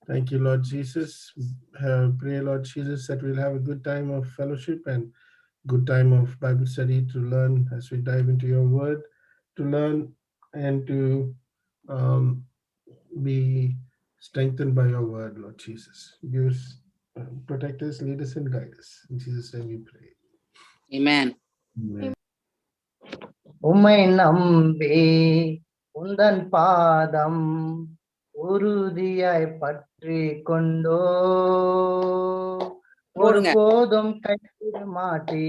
Thank you, Lord Jesus. Pray, Lord Jesus, that we'll have a good time of fellowship and good time of Bible study to learn as we dive into your word, to learn and to um, be strengthened by your word, Lord Jesus. Give us, protect us, lead us, and guide us. In Jesus' name we pray. Amen. Amen. உம்மை நம்பி உந்தன் பாதம் உறுதியாய் பற்றி கொண்டோ ஒரு போடுங்க. போதும் கைவிட மாட்டே.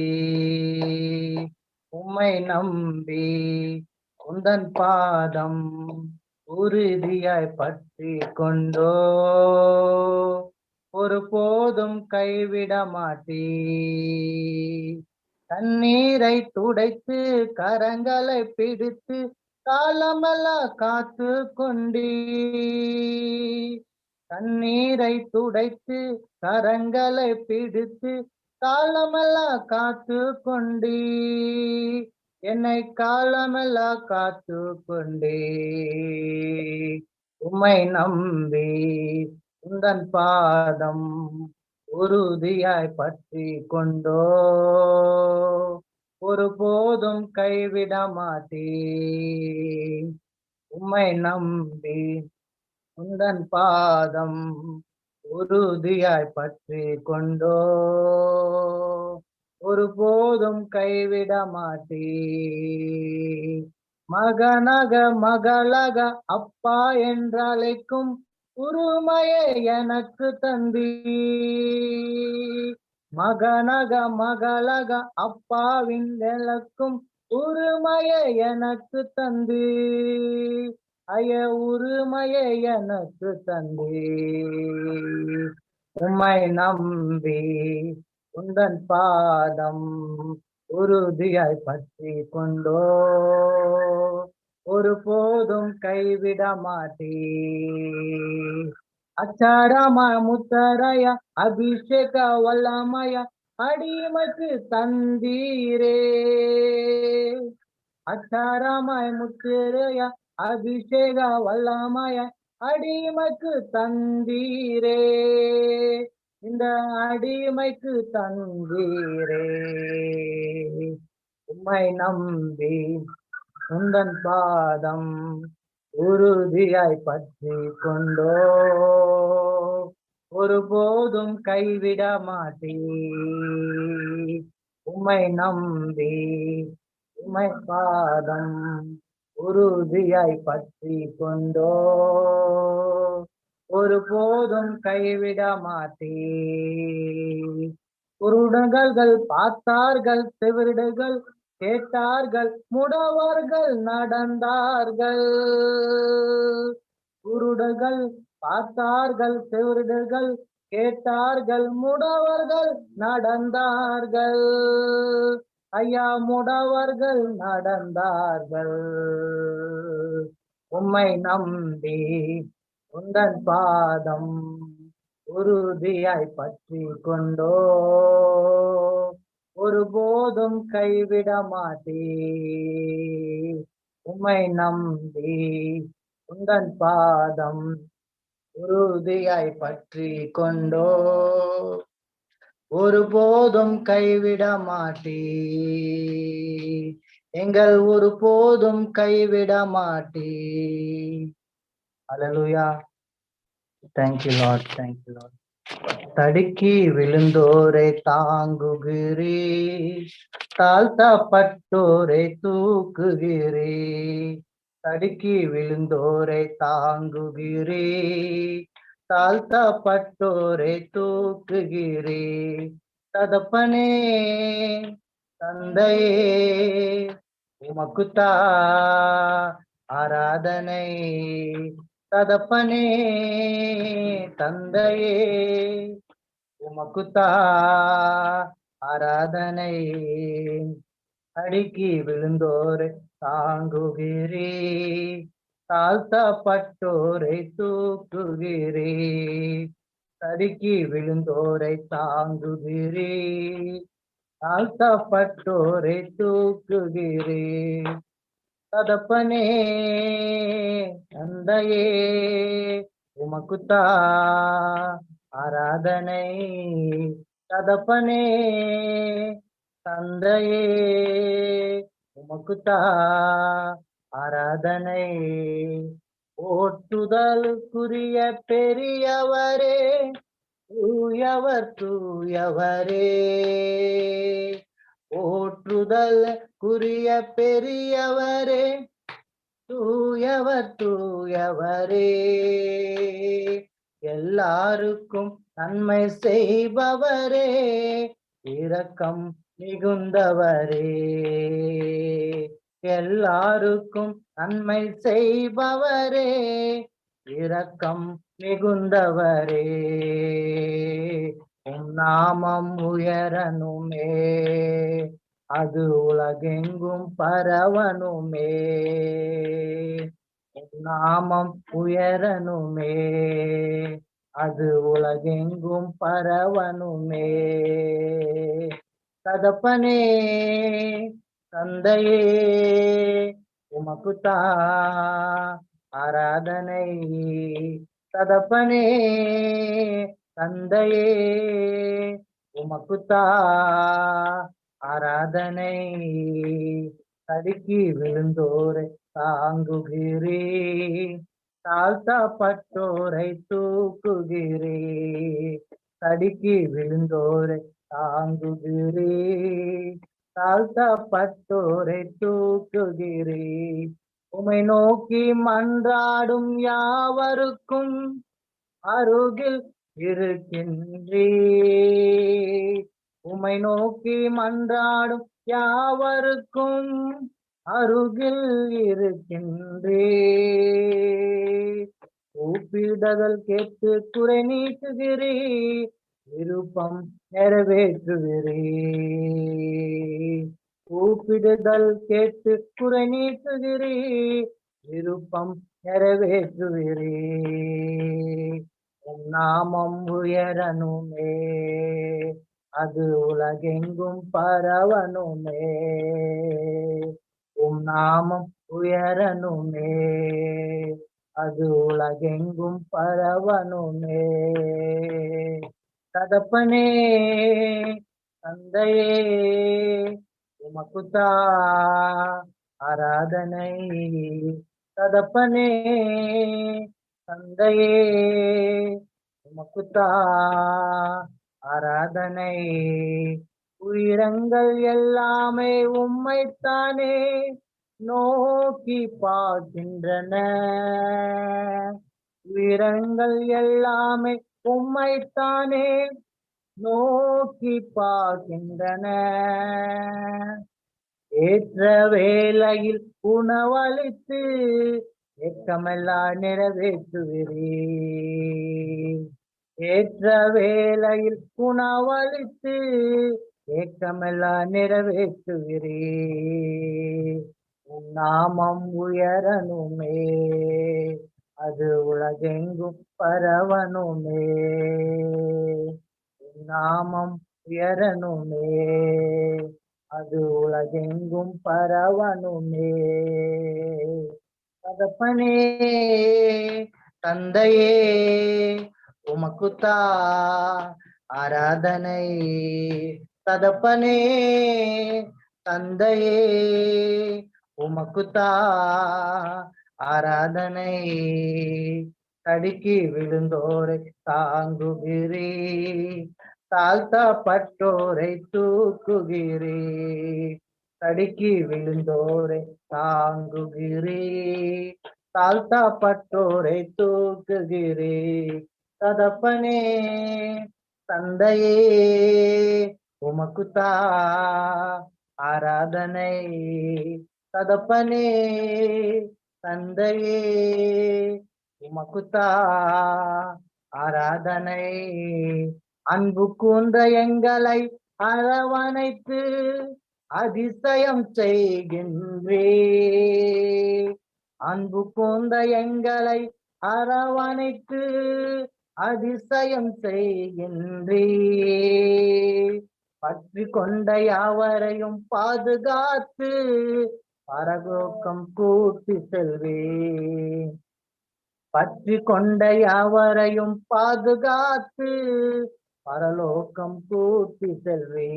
உம்மை நம்பி உந்தன் பாதம் உறுதியாய் பற்றி கொண்டோ ஒரு போதும் கைவிட மாட்டே. தண்ணீரை துடைத்து கரங்களை பிடித்து காலமெல்லாம் காத்து கொண்டே. தண்ணீரை துடைத்து கரங்களை பிடித்து காலமெல்லாம் காத்து கொண்டே. என்னை காலமெல்லாம் காத்து கொண்டே. உம்மை நம்பி உந்தன் பாதம் உறுதியாய் பற்றி கொண்டோ ஒரு போதும் கைவிட மாட்டே. உம்மை நம்பி உந்தன் பாதம் உறுதியாய் பற்றி கொண்டோ ஒரு போதும் கைவிட மாட்டே. மகனாக மகளாக அப்பா என்றழைக்கும் உரிமையை எனக்கு தந்தி. மகனாக மகளாக அப்பாவின் விளக்கும் உரிமையை எனக்கு தந்து. ஐய உரிமையை எனக்கு தந்து. உம்மை நம்பி உந்தன் பாதம் உறுதியாய் பற்றி கொண்டோ ஒரு போதும் கைவிட மாட்டே. அச்சாரமய முத்தரைய அபிஷேக வல்லமய அடிமைக்கு தந்தீரே. அச்சாரமய முத்திரைய அபிஷேக வல்லமய அடிமைக்கு தந்தீரே. இந்த அடிமைக்கு தந்தீரே. உம்மை நம்பி உந்தன் பாதம் உறுதியாய் பற்றி கொண்டோ ஒரு போதும் கைவிட மாட்டே. உம்மை நம்பி உம்மை பாதம் உறுதியாய் பற்றி கொண்டோ ஒரு போதும் கைவிட மாட்டே. குருடர்கள் பார்த்தார்கள், செவிடுகள் கேட்டார்கள், முடவர்கள் நடந்தார்கள். குருடர்கள் பார்த்தார்கள், செவிடுகள் கேட்டார்கள், முடவர்கள் நடந்தார்கள். ஐயா முடவர்கள் நடந்தார்கள். உம்மை நம்பி உந்தன் பாதம் உறுதியாய் பற்றி கொண்டோ ஒரு போதும் கைவிட மாட்டே. உம்மை நம்பி உந்தன் பாதம் உறுதியாய் பற்றி கொண்டோ ஒரு போதும் கைவிட மாட்டே. எங்கள் ஒரு போதும் கைவிட மாட்டே. அல்லேலூயா. Thank you, Lord. Thank you, Lord. தடுக்கி விழுந்தோரை தாங்குகிறே, தாழ்த்தப்பட்டோரை தூக்குகிறே. தடுக்கி விழுந்தோரை தாங்குகிறே, தாழ்த்தப்பட்டோரை தூக்குகிறே. தகப்பனே தந்தையே உமக்குத்தா ஆராதனை. தகப்பனே தந்தையே உமக்குத்தா ஆராதனை. அடுக்கி விழுந்தோரை தாங்குகிறே, தாழ்த்தப்பட்டோரை தூக்குகிறே. தடுக்கி விழுந்தோரை தாங்குகிறே, தாழ்த்தப்பட்டோரை தூக்குகிறே. தகப்பனே தந்தையே உமக்குத்தா ஆராதனை தகப்பனே தந்தையே உமக்குத்தா ஆராதனை போற்றுதலுக்குரிய பெரியவரே தூயவர் தூயவரே போற்றுதலுக்குரிய பெரியவரே தூயவர் தூயவரே எல்லாருக்கும் நன்மை செய்பவரே இரக்கம் மிகுந்தவரே எல்லாருக்கும் நன்மை செய்பவரே இரக்கம் மிகுந்தவரே உம் நாமம் உயரணுமே அது உலகெங்கும் பரவணுமே உம் நாமம் உயரணுமே அது உலகெங்கும் பரவணுமே தகப்பனே தந்தையே உமக்குத்தா ஆராதனை தகப்பனே தந்தையே உமக்குத்தா ஆராதனை தடுக்கி விழுந்தோரை தாங்குகிறே தாழ்த்தப்பட்டோரை தூக்குகிறே தடுக்கி விழுந்தோரை தாங்குகிறே தாழ்த்தப்பட்டோரை தூக்குகிறே உமை நோக்கி மன்றாடும் யாவருக்கும் அருகில் இருக்கின்றே உமை நோக்கி மன்றாடும் யாவருக்கும் அருகில் இருக்கின்றே கூப்பிடுதல் கேட்டு குறை நீக்குகிறே விருப்பம் நிறைவேற்றுகிறே கூப்பிடுதல் கேட்டு குறை நீக்குகிறே விருப்பம் நிறைவேற்றுகிறே உம் நாமம் உயரணுமே அது உலகெங்கும் பரவணுமே உம் நாமம் உயரணுமே அது உலகெங்கும் பரவணுமே தகப்பனே தந்தையே உமக்குத்தா ஆராதனை தகப்பனே தந்தையே உமக்குத்தா ஆராதனை உயிரங்கள் எல்லாமே உம்மைத்தானே நோக்கி பார்க்கின்றன உயிரங்கள் எல்லாமே உம்மைத்தானே நோக்கி பார்க்கின்றன ஏற்ற வேளையில் உணவளித்து ஏக்கமெல்லாம் நிறைவேற்றுகிறே ஏற்ற வேளையில் உணவளித்து ஏக்கமெல்லாம் நிறைவேற்றுகிறே உம் நாமம் உயரணுமே அது உலகெங்கும் பரவணுமே உம் நாமம் உயரணுமே அது உலகெங்கும் பரவணுமே தகப்பனே தந்தையே உமக்குத்தா ஆராதனை தகப்பனே தந்தையே உமக்குத்தா ஆராதனை தடுக்கி விழுந்தோரை தாங்குகிறே தாழ்த்தப்பட்டோரை தூக்குகிறே தடுக்கி விழுந்தோரை தாங்குகிறே தாழ்த்தப்பட்டோரை தூக்குகிறே தகப்பனே தந்தையே உமக்குத்தா ஆராதனை தகப்பனே தந்தையே உமக்குத்தா ஆராதனை அன்பு கூர்ந்த எங்களை அரவணைத்து அதிசயம் செய்கின்றே அன்பு கூர்ந்த எங்களை அரவணைத்து அதிசயம் செய்கின்றே பற்றி கொண்ட யாவரையும் பாதுகாத்து பரலோகம் கூட்டி செல்வே பற்றி கொண்ட யாவரையும் பாதுகாத்து பரலோகம் கூட்டி செல்வே.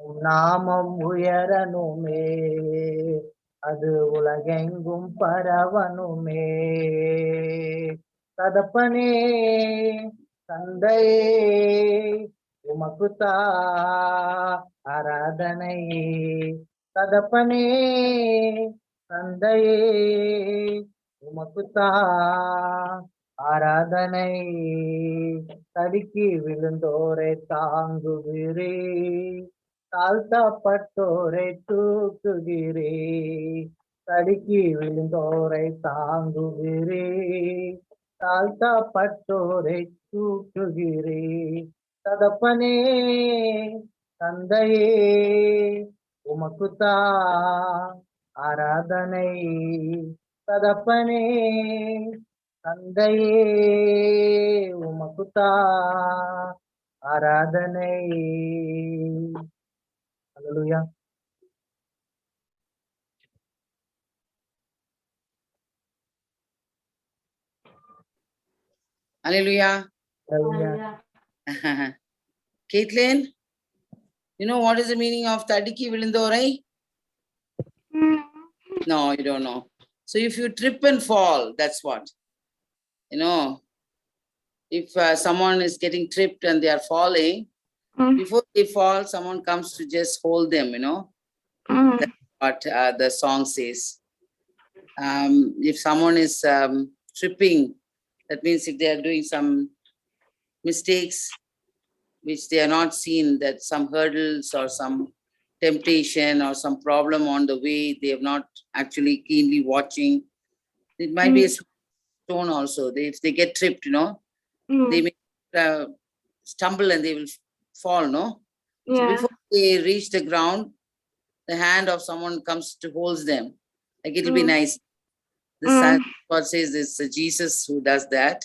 உன் நாமம் உயரணுமே, அது உலகெங்கும் பரவணுமே. தகப்பனே தந்தையே உமக்குத்தா ஆராதனை. தகப்பனே தந்தையே உமக்குத்தா ஆராதனை. தடுக்கி விழுந்தோரை தாங்குகிறே, தாழ்த்தப்பட்டோரை தூக்குகிறே. தடுக்கி விழுந்தோரை தாங்குகிறே, தாழ்த்தப்பட்டோரை தூக்குகிறே. தகப்பனே தந்தையே உமக்குத்தா ஆராதனை. தகப்பனே தந்தையே உமக்குத்தா ஆராதனை. ஹல்லேலூயா. Hallelujah. Hallelujah. Caitlin, you know what is the meaning of Tadiki Vilindorai? No, you don't know. So if you trip and fall, that's what. You know, if someone is getting tripped and they are falling, before they fall, someone comes to just hold them, you know. That's what the song says. If someone is tripping, that means if they are doing some mistakes, which they are not seen, that some hurdles or some temptation or some problem on the way, they have not actually keenly watching. It might be a stone also. If they get tripped, you know, they may stumble and they will fall, no? So before they reach the ground, the hand of someone comes to hold them. Like it will be nice. The God says it's Jesus who does that.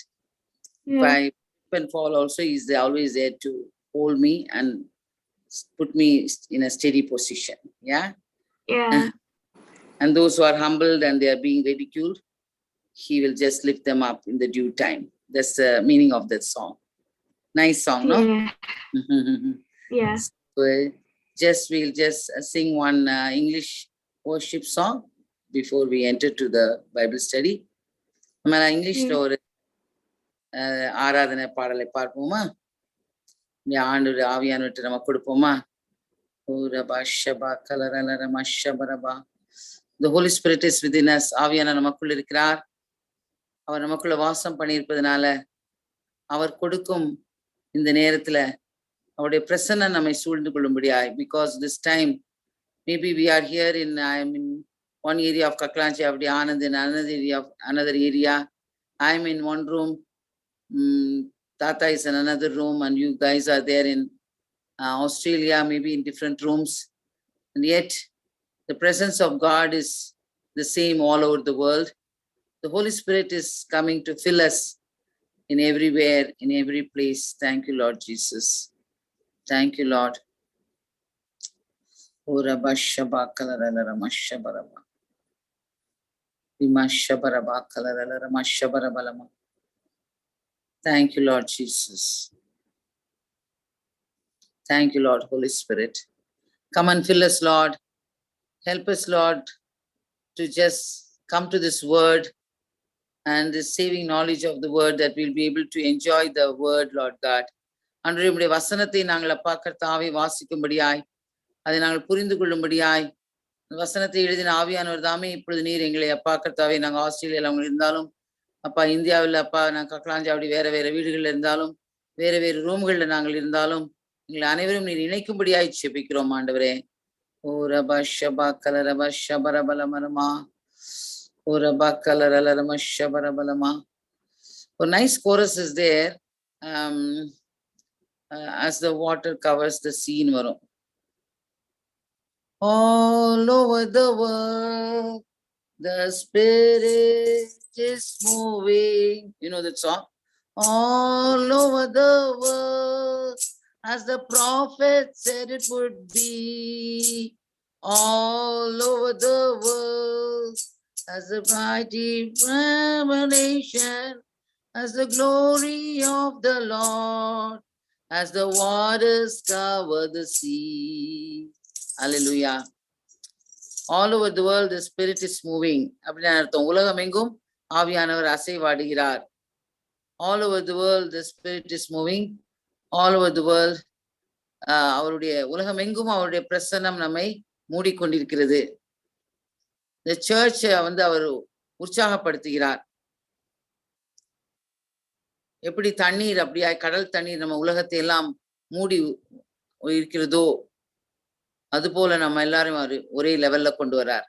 If I trip and fall also, he's always there to hold me and put me in a steady position. Yeah? And those who are humbled and they are being ridiculed, he will just lift them up in the due time. That's the meaning of that song. Nice song, no? Yeah. So we'll just sing one English worship song before we enter to the Bible study. நம்ம இங்கிலீஷ்ல ஒரு ஆராதனை பாடலை பார்ப்போமா? ஆண்டு ஆவியானவற்றை நம்ம கொடுப்போமா? The Holy Spirit is within us. ஆவியான நமக்குள் இருக்கிறார். அவர் நமக்குள்ள வாசம் பண்ணியிருப்பதனால அவர் கொடுக்கும் இந்த நேரத்துல அவருடைய பிரசன்னம் நம்மை சூழ்ந்து கொள்ளும்படியாய். Because this time maybe we are here in I'm in one area of Kaklanchi, Anand in another area. I'm in one room. Tata is in another room, and you guys are there in Australia, maybe in different rooms. And yet, the presence of God is the same all over the world. The Holy Spirit is coming to fill us in everywhere, in every place. Thank you, Lord Jesus. Thank you, Lord. Thank you, Lord Jesus. Thank you, Lord, Holy Spirit. Come and fill us, Lord. Help us, Lord, to just come to this word and the saving knowledge of the word, that we'll be able to enjoy the word, Lord God. அன்றைய உம்முடைய வசனத்தை நாங்கள் அப்பா கர்த்தாவே வாசிக்கும்படியாய், அதை நாங்கள் புரிந்து கொள்ளும்படியாய், வசனத்தை எழுதின ஆவியானவர் தாமே இப்பொழுது நீர் எங்களை அப்பா கர்த்தாவே, நாங்கள் ஆஸ்திரேலியாவில் அவங்க இருந்தாலும், அப்பா இந்தியாவில் அப்பா நாங்கள் கக்லாஞ்சாவடி வேற வேற வீடுகளில் இருந்தாலும், வேற வேறு ரூம்களில் நாங்கள் இருந்தாலும், எங்களை அனைவரும் நீர் இணைக்கும்படியாய் செபிக்கிறோம் ஆண்டவரே. ஓ ரபா ஷபா கலரபா ஷபரபலமரமா, ஓ ரபா கலரலரமா ஷபரபலமா. A nice chorus is there. As the water covers the scene, varum. All over the world, the Spirit is moving. You know that song? All over the world, as the prophet said it would be. All over the world, as the mighty revelation, as the glory of the Lord, as the waters cover the sea. Hallelujah. All over the world, the Spirit is moving. அப்படின்னா அர்த்தம் உலகமெங்கும் ஆவியானவர் அசைவாடுகிறார். All over the world, the Spirit is moving. All over the world, அவருடைய உலகமெங்கும் அவருடைய பிரசன்னம் நம்மை மூடிக்கொண்டிருக்கிறது. The church அவர் உற்சாகப்படுத்துகிறார். எப்படி தண்ணீர் அப்படியா கடல் தண்ணீர் நம்ம உலகத்தை எல்லாம் மூடி இருக்கிறதோ அது போல நம்ம எல்லாரும் ஒரே லெவல்ல கொண்டு வரார்.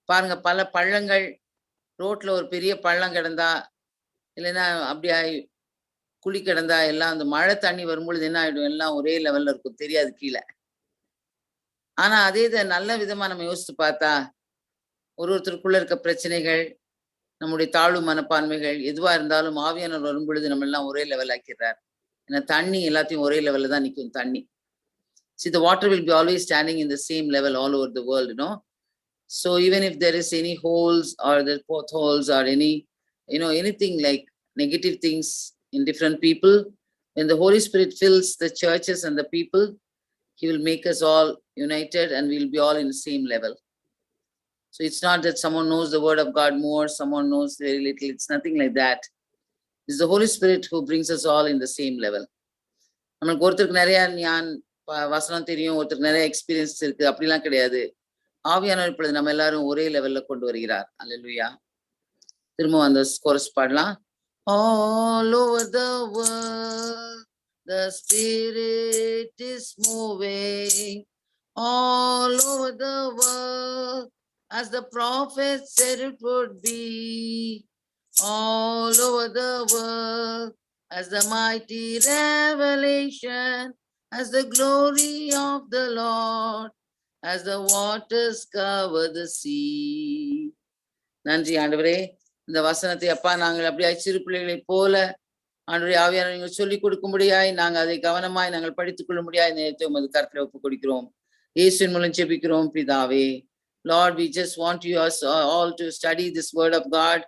பாருங்க, பல பள்ளங்கள் ரோட்ல ஒரு பெரிய பள்ளம் கிடந்தா இல்லைன்னா அப்படியா குழி கிடந்தா எல்லாம் அந்த மழை தண்ணி வரும்பொழுது என்ன ஆயிடும், எல்லாம் ஒரே லெவல்ல இருக்கும், தெரியாது கீழே. ஆனா அதே இதை நல்ல விதமா நம்ம யோசித்து பார்த்தா ஒருத்தருக்குள்ள இருக்க பிரச்சனைகள், நம்முடைய தாழ்வு மனப்பான்மைகள் எதுவா இருந்தாலும் ஆவியானவர் வரும் பொழுது நம்ம எல்லாம் ஒரே லெவல் ஆக்கிறார். ஏன்னா தண்ணி எல்லாத்தையும் ஒரே லெவல்ல தான் நிற்கும் தண்ணி. See, the water will be always standing in the same level all over the world, So even if there is any holes or the potholes or any, anything like negative things in different people, when the Holy Spirit fills the churches and the people, He will make us all united and we'll be all in the same level. So it's not that someone knows the word of God more, someone knows very little. It's nothing like that. It's the Holy Spirit who brings us all in the same level. நமக்கு ஒருத்தருக்கு நிறைய ஞான் வசனம் தெரியும், ஒருத்தருக்கு நிறைய experience இருக்கு, அப்படிலாம் கிடையாது. ஆவியானவர் இப்பொழுது நம்ம எல்லாரும் ஒரே லெவல்ல கொண்டு வருகிறார். அல்லேலூயா. திரும்ப அந்த கோரஸ் பாடலாம். All over the world the Spirit is moving. All over the world as the prophet said it would be. All over the world as the mighty revelation, as the glory of the Lord, as the waters cover the sea. நன்றி ஆண்டவரே, இந்த வசனத்தை அப்பா நாங்கள் அப்படியே சிறு பிள்ளைகளை போல ஆண்டவரே ஆவியானவர் நீங்கள் சொல்லிக் கொடுக்கும்படியாய் நாங்கள் அதை கவனமாய் நாங்கள் படித்துக் கொள்ளும்படியாய் நேரத்தை உமது கருத்தில் ஒப்புக் கொடுக்கிறோம். இயேசுவின் மூலம் ஜெபிக்கிறோம் பிதாவே. Lord, we just want you all to study this word of God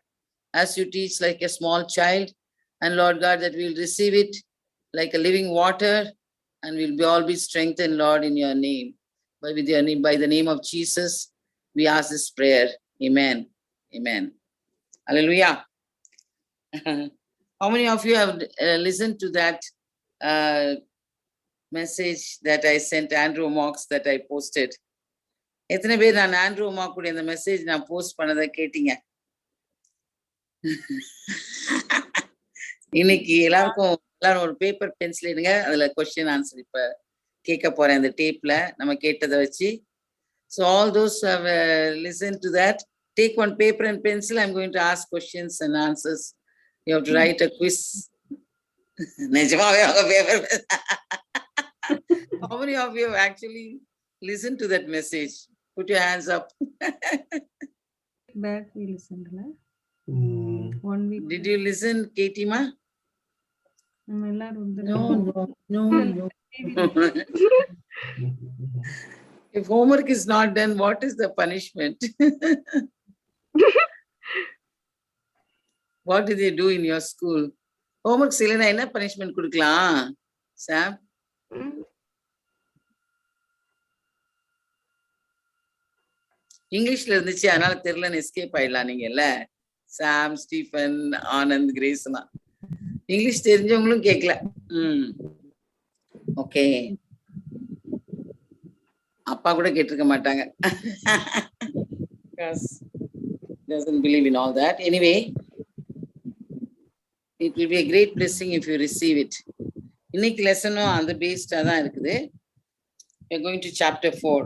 as you teach like a small child. And Lord God, that we'll receive it like a living water and we'll all be strengthened, Lord, in your name. By the name of Jesus, we ask this prayer. Amen. Amen. Hallelujah. How many of you have listened to that message that I sent Andrew Mox that I posted? எத்தனை பேர் நான் Andrew மாக்குடைய அந்த message நான் post பண்ணதை கேட்டீங்க? இன்னைக்கு எல்லாரும் ஒரு பேப்பர் பென்சில் எடுங்க, அதுல கொஸ்டின் ஆன்சர் இப்ப கேட்க போறேன் அந்த டேப்ல நம்ம கேட்டதை வச்சு. So all those who have listened to that, take one paper and pencil. I'm going to ask questions and answers. You have to write a quiz. நிஜமாவே அவங்க paper. How many of you have actually listened to that message? Put your hands up. Back we listened, la. 1 week. Did you listen, Katie ma? No. If homework is not done, what is the punishment? What did they do in your school? Homework silena enna punishment kudukalam? Sam? இங்கிலீஷ்ல இருந்துச்சு, அதனால தெரியலன்னு escape ஆயிடலாம் நீங்கல்ல. சாம், Stephen, Anand, கிரேஸ்னா English தெரிஞ்சவங்களும் கேட்கல. Okay, அப்பா கூட கேட்டிருக்க மாட்டாங்க. Doesn't believe in all that. Anyway, it will be a great blessing if you receive it. இன்னைக்கு லெசனும் அந்த பேஸ்டா தான் இருக்குது. We are going to chapter 4.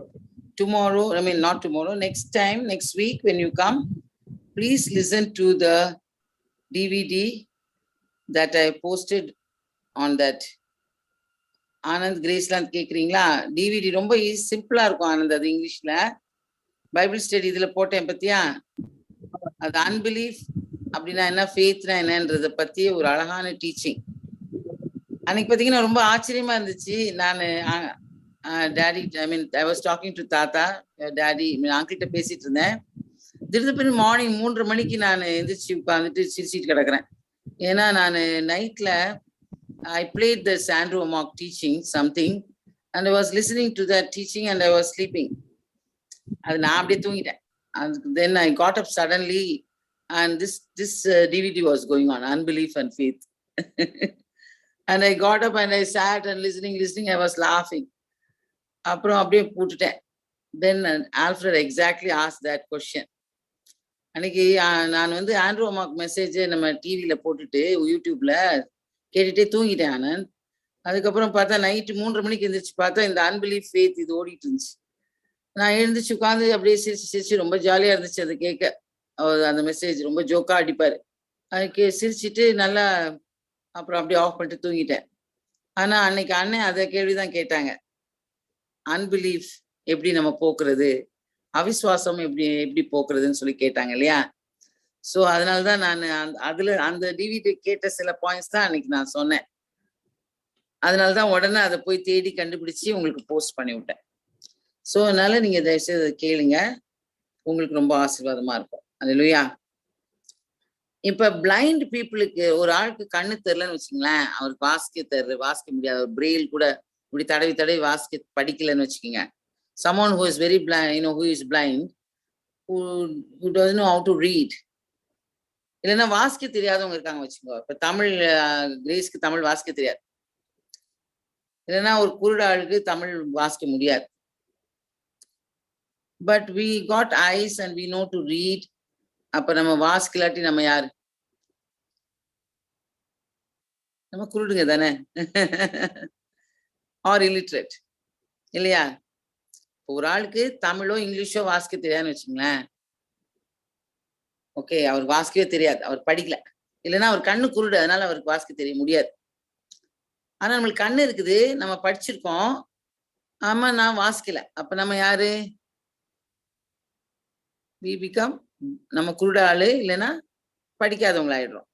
Tomorrow, not tomorrow, next time, next week when you come, please listen to the DVD that I posted on that. Anand, கிரேஸ்லாந்து கேக்குறீங்களா? DVD ரொம்ப சிம்பிளா இருக்கும் ஆனந்த், அது இங்கிலீஷ்ல. பைபிள் ஸ்டடி இதுல போட்டேன் பத்தியா? அது அன்பிலீஃப் அப்படின்னா என்ன, ஃபேத்னா என்னன்றத பத்தி ஒரு அழகான டீச்சிங். அன்னைக்கு பாத்தீங்கன்னா ரொம்ப ஆச்சரியமா இருந்துச்சு. நான் daddy, I was talking to Tata, daddy, uncle கிட்ட பேசிட்டு இருந்தேன். திடீர்னு மார்னிங் 3:30 மணிக்கு நான் எந்திரிச்சு உட்காந்துட்டு சிரிச்சிட்டு கிடக்குறேன். ஏன்னா நான் நைட்ல I played the Andrew Wommack teaching something and I was listening to that teaching and I was sleeping. அது நான் அப்படியே தூங்கிட்டேன். Then I got up suddenly and this DVD was going on, Unbelief and Faith. And I got up and I sat and listening, I was laughing. அப்புறம் அப்படியே போட்டுட்டேன். Then Alfred exactly asked that question. அன்னைக்கு நான் வந்து Andrew வொமாக் message நம்ம டிவியில போட்டுட்டு யூடியூப்ல கேட்டுட்டே தூங்கிட்டேன் ஆனந்த். அதுக்கப்புறம் பார்த்தா நைட்டு 3:30 மணிக்கு எழுந்திரிச்சு பார்த்தா இந்த அன்பிலீஃப் ஃபேத் இது ஓடிட்டு இருந்துச்சு. நான் எழுந்திரிச்சு உட்காந்து அப்படியே சிரிச்சு ரொம்ப ஜாலியா இருந்துச்சு அதை கேட்க. அந்த மெசேஜ் ரொம்ப ஜோக்கா அடிப்பாரு. அதுக்கு சிரிச்சுட்டு நல்லா அப்புறம் அப்படியே ஆஃப் பண்ணிட்டு தூங்கிட்டேன். ஆனா அன்னைக்கு அண்ணன் அதை கேள்விதான் கேட்டாங்க. அன்பிலீஃப் எப்படி நம்ம போக்குறது, அவிசுவாசம் எப்படி போக்குறதுன்னு சொல்லி கேட்டாங்க இல்லையா? சோ அதனாலதான் நான் அதுல அந்த டிவிடி கேட்ட சில பாயிண்ட்ஸ் தான் அன்னைக்கு நான் சொன்னேன். அதனாலதான் உடனே அதை போய் தேடி கண்டுபிடிச்சு உங்களுக்கு போஸ்ட் பண்ணி விட்டேன். சோ அதனால நீங்க தயவுசெய்து அதை கேளுங்க, உங்களுக்கு ரொம்ப ஆசீர்வாதமா இருக்கும். அல்லேலூயா. இப்ப பிளைண்ட் பீப்புளுக்கு, ஒரு ஆளுக்கு கண்ணு தெரியலன்னு வச்சுங்களேன், அவருக்கு வாசிக்க முடியாது, ஒரு பிரெயில் கூட இப்படி தடவி வாசிக்க படிக்கலன்னு வச்சுக்கோங்க. Someone who is very blind, who is blind, who doesn't know how to read. இல்லைன்னா வாசிக்க தெரியாதவங்க இருக்காங்க வச்சுக்கோ. இப்ப தமிழ் கிரேஸ்க்கு தமிழ் வாசிக்க தெரியாது, இல்லைன்னா ஒரு குருடாளுக்கு தமிழ் வாசிக்க முடியாது. But we got eyes and we know to read. அப்ப நம்ம வாசிக்கலாட்டி நம்ம யாரு? நம்ம குருடுங்க தானே, ஆர் illiterate இல்லையா? ஒரு ஆளுக்கு தமிழோ இங்கிலீஷோ வாசிக்க தெரியாதுன்னு வச்சுங்களேன், ஓகே, அவருக்கு வாசிக்கவே தெரியாது, அவர் படிக்கல, இல்லைன்னா அவர் கண்ணு குருடு, அதனால அவருக்கு வாசிக்க தெரிய முடியாது. ஆனா நம்மளுக்கு கண்ணு இருக்குது, நம்ம படிச்சிருக்கோம், ஆமா நான் வாசிக்கல, அப்ப நம்ம யாரு? we become நம்ம குருட ஆளு, இல்லைன்னா படிக்காதவங்களாயிடுறோம்.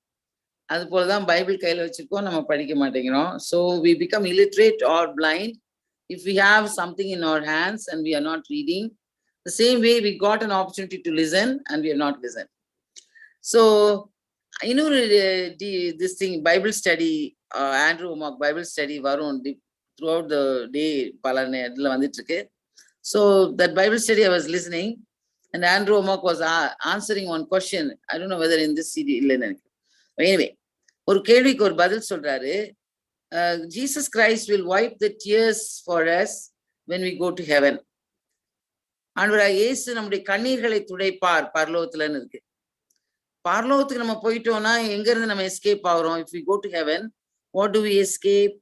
அது போலதான் பைபிள் கையில வச்சிருக்கோம், நம்ம படிக்க மாட்டேங்கிறோம். so we become illiterate or blind if we have something in our hands and we are not reading. The same way we got an opportunity to listen and we have not listened. So this thing Bible study, Andrew Wommack Bible study varum throughout the day pala nedla vandittu irukku. So that Bible study I was listening and Andrew Wommack was answering one question. I don't know whether in this CD illa enakku. Anyway, ஒரு கேள்விக்கு ஒரு பதில் சொல்றாரு. Jesus Christ will wipe the tears for us when we go to heaven. ஆண்டவராகிய இயேசு நம்முடைய கண்ணீர்களை துடைப்பார் பரலோகத்துலன்னு இருக்கு. பரலோகத்துக்கு நம்ம போயிட்டோம்னா எங்க இருந்து நம்ம எஸ்கேப் ஆகிறோம்? If we go to heaven, what do we escape?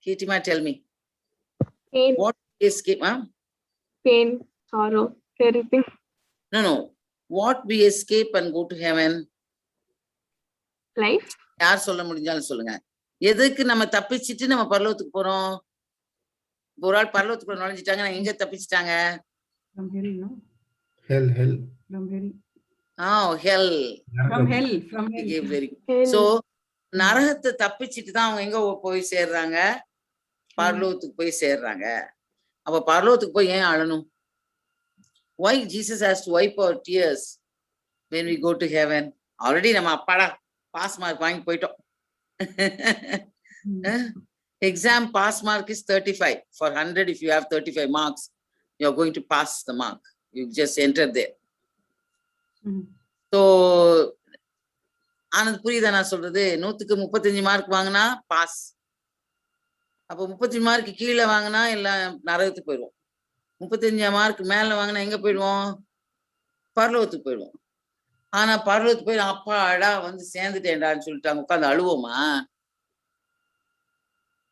Ketima, tell me. Pain. What do we escape? Pain, sorrow, everything. No. What we escape and go to heaven? Life. யார் சொல்ல முடிஞ்சாலும் சொல்லுங்க. எதுக்கு நம்ம தப்பிச்சுட்டு நம்ம பரலோகத்துக்கு போறோம்? ஒரு ஆள் பரலோகத்துக்குள்ள நுழைஞ்சிட்டாங்க, எங்க தப்பிச்சிட்டாங்க? From hell, no? Hell. From hell. Hell. From hell. Very good. So நரகத்தை தப்பிச்சுட்டு தான் அவங்க எங்க போய் சேர்றாங்க? பரலோகத்துக்கு போய் சேர்றாங்க. அப்ப பரலோகத்துக்கு போய் ஏன் அழணும்? Why Jesus has to wipe our tears when we go to heaven? Already நம்ம அப்பாடா பாஸ் மார்க் வாங்கி போயிட்டோம். Exam pass mark is 35. For 100, if you have 35 marks, you are going to pass the mark. You just enter there. So Anand புரியுதா நான் சொல்றது? 100க்கு 35 mark வாங்கினா pass. அப்போ 35 மார்க் கீழே வாங்கினா எல்லாம் நரகத்துக்கு போயிடுவோம். 35 மார்க் மேல வாங்கினா எங்க போயிடுவோம்? பரலோகத்துக்கு போயிடுவோம். ஆனா பரலோகத்துக்கு போய் அப்பாடா வந்து சேர்ந்துட்டேன்டான்னு சொல்லிட்டாங்க உட்காந்து அழுவோமா?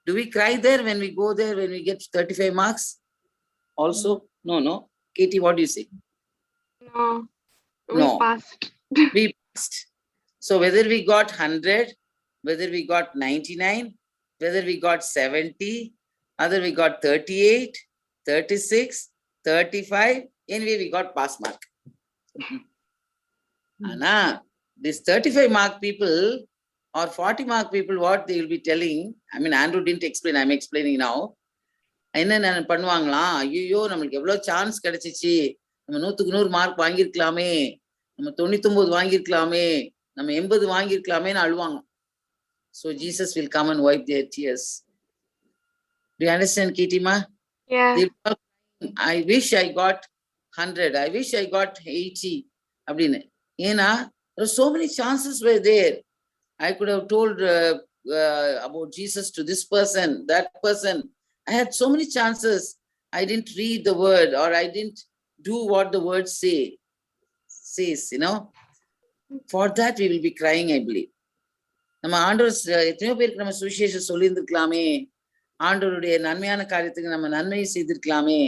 Do we cry there when we go there, when we get 35 marks also? No. Katie, what do you say? No. We passed. We passed. So whether we got 100, whether we got 99, whether we got 70, whether we got 38, 36, 35, anyway we got pass mark. Anna, this 35 mark people or 40 mark people, what they will be telling, I mean Andrew didn't explain, I'm explaining now. என்ன பண்ணுவாங்களாம், ஐயோ நம்மளுக்கு எவ்வளவு chance கிடைச்சிச்சு, நம்ம 100க்கு 100 mark வாங்கியிருக்கலாமே, நம்ம 99 வாங்கியிருக்கலாமே, நம்ம 80 வாங்கியிருக்கலாமேன்னு அழுவாங்க. So Jesus will come and wipe their tears. Do you understand, Kitima? Yeah. I wish I got 100. I wish I got 80. அப்படின்னு. ஏன்னா there are so many chances were there. I could have told about Jesus to this person, that person. I had so many chances. I didn't read the word, or I didn't do what the word says, you know. For that we will be crying, I believe. நம்ம ஆண்டவர் எத்தனையோ பேருக்கு நம்ம சுவிசேஷம் சொல்லியிருந்திருக்கலாமே, ஆண்டவருடைய நன்மையான காரியத்துக்கு நம்ம நன்மையை செய்திருக்கலாமே,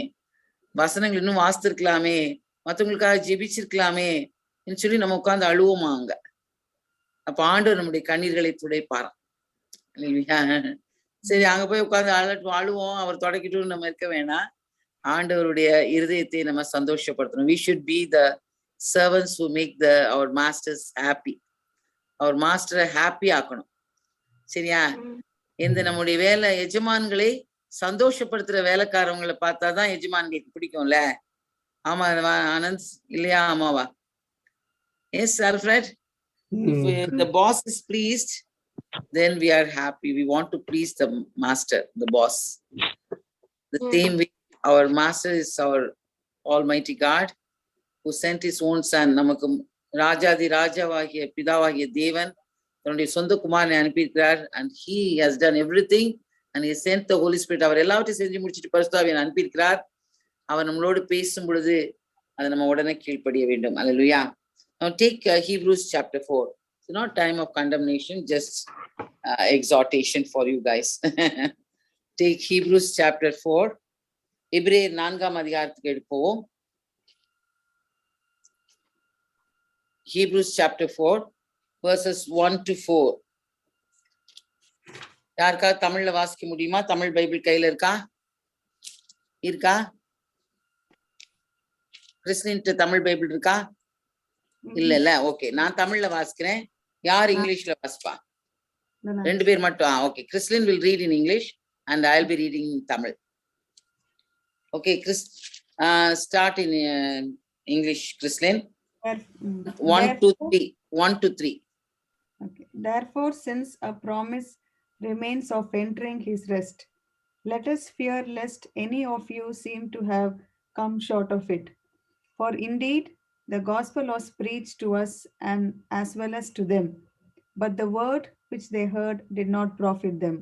வசனங்கள் இன்னும் வாசித்திருக்கலாமே, மற்றவங்களுக்காக ஜெபிச்சிருக்கலாமே சொல்லி நம்ம உட்கார்ந்து அழுவோமா அங்க. அப்ப ஆண்டவர் நம்முடைய கண்ணீர்களை துடைப்பாராம். சரி, அங்க போய் உட்கார்ந்து அழுவோம், அவர் தொடக்கிட்டு நம்ம இருக்க வேணாம். ஆண்டவருடைய இருதயத்தை நம்ம சந்தோஷப்படுத்தணும். We should be the servants who make our masters happy. அவர் மாஸ்டரை ஹாப்பி ஆக்கணும். சரியா? இந்த நம்முடைய வேலை எஜமான்களை சந்தோஷப்படுத்துற வேலைக்காரவங்களை பார்த்தாதான் எஜமான்களுக்கு பிடிக்கும்ல. ஆமா ஆனந்த், இல்லையா? ஆமாவா? Yes Alfred. If the boss is pleased, then we are happy. We want to please the master, the boss. The same way our master is our Almighty God who sent his own son. நமக்கு ராஜாதி ராஜாவாகிய பிதாவாகிய தேவன் தன்னுடைய சொந்த குமாரனை அனுப்பியிருக்கிறார். And he has done everything and he sent the Holy Spirit. அவர் எல்லாவற்றையும் செஞ்சு முடிச்சுட்டு பரிசுத்த ஆவியை அனுப்பியிருக்கிறார். அவர் நம்மளோடு பேசும் பொழுது அதை நம்ம உடனே கீழ்ப்படிய வேண்டும். அல்லேலூயா. Now take Hebrews chapter 4. It's not time of condemnation, just exhortation for you guys. Take Hebrews chapter 4. எபிரேயர் 4ஆம் அதிகாரத்துக்கு எடுப்போம். Hebrews chapter 4 verses 1 to 4. யாருக்கா தமிழ்ல வாசிக்க முடியுமா? தமிழ் பைபிள் கையில இருக்கா? கிறிஸ்டின்ட்ட தமிழ் பைபிள் இருக்கா? இல்ல. ஓகே, நான் தமிழ்ல வாசிக்கிறேன். யார் இங்கிலீஷ்ல வாசிப்பா? 2 பேர் மட்டும். Okay, Christian will read in English and I'll be reading in Tamil. Okay, start in English, Christian. 1 to 3. Okay. Therefore, since a promise remains of entering his rest, let us fear lest any of you seem to have come short of it. For indeed, the gospel was preached to us and as well as to them, but the word which they heard did not profit them,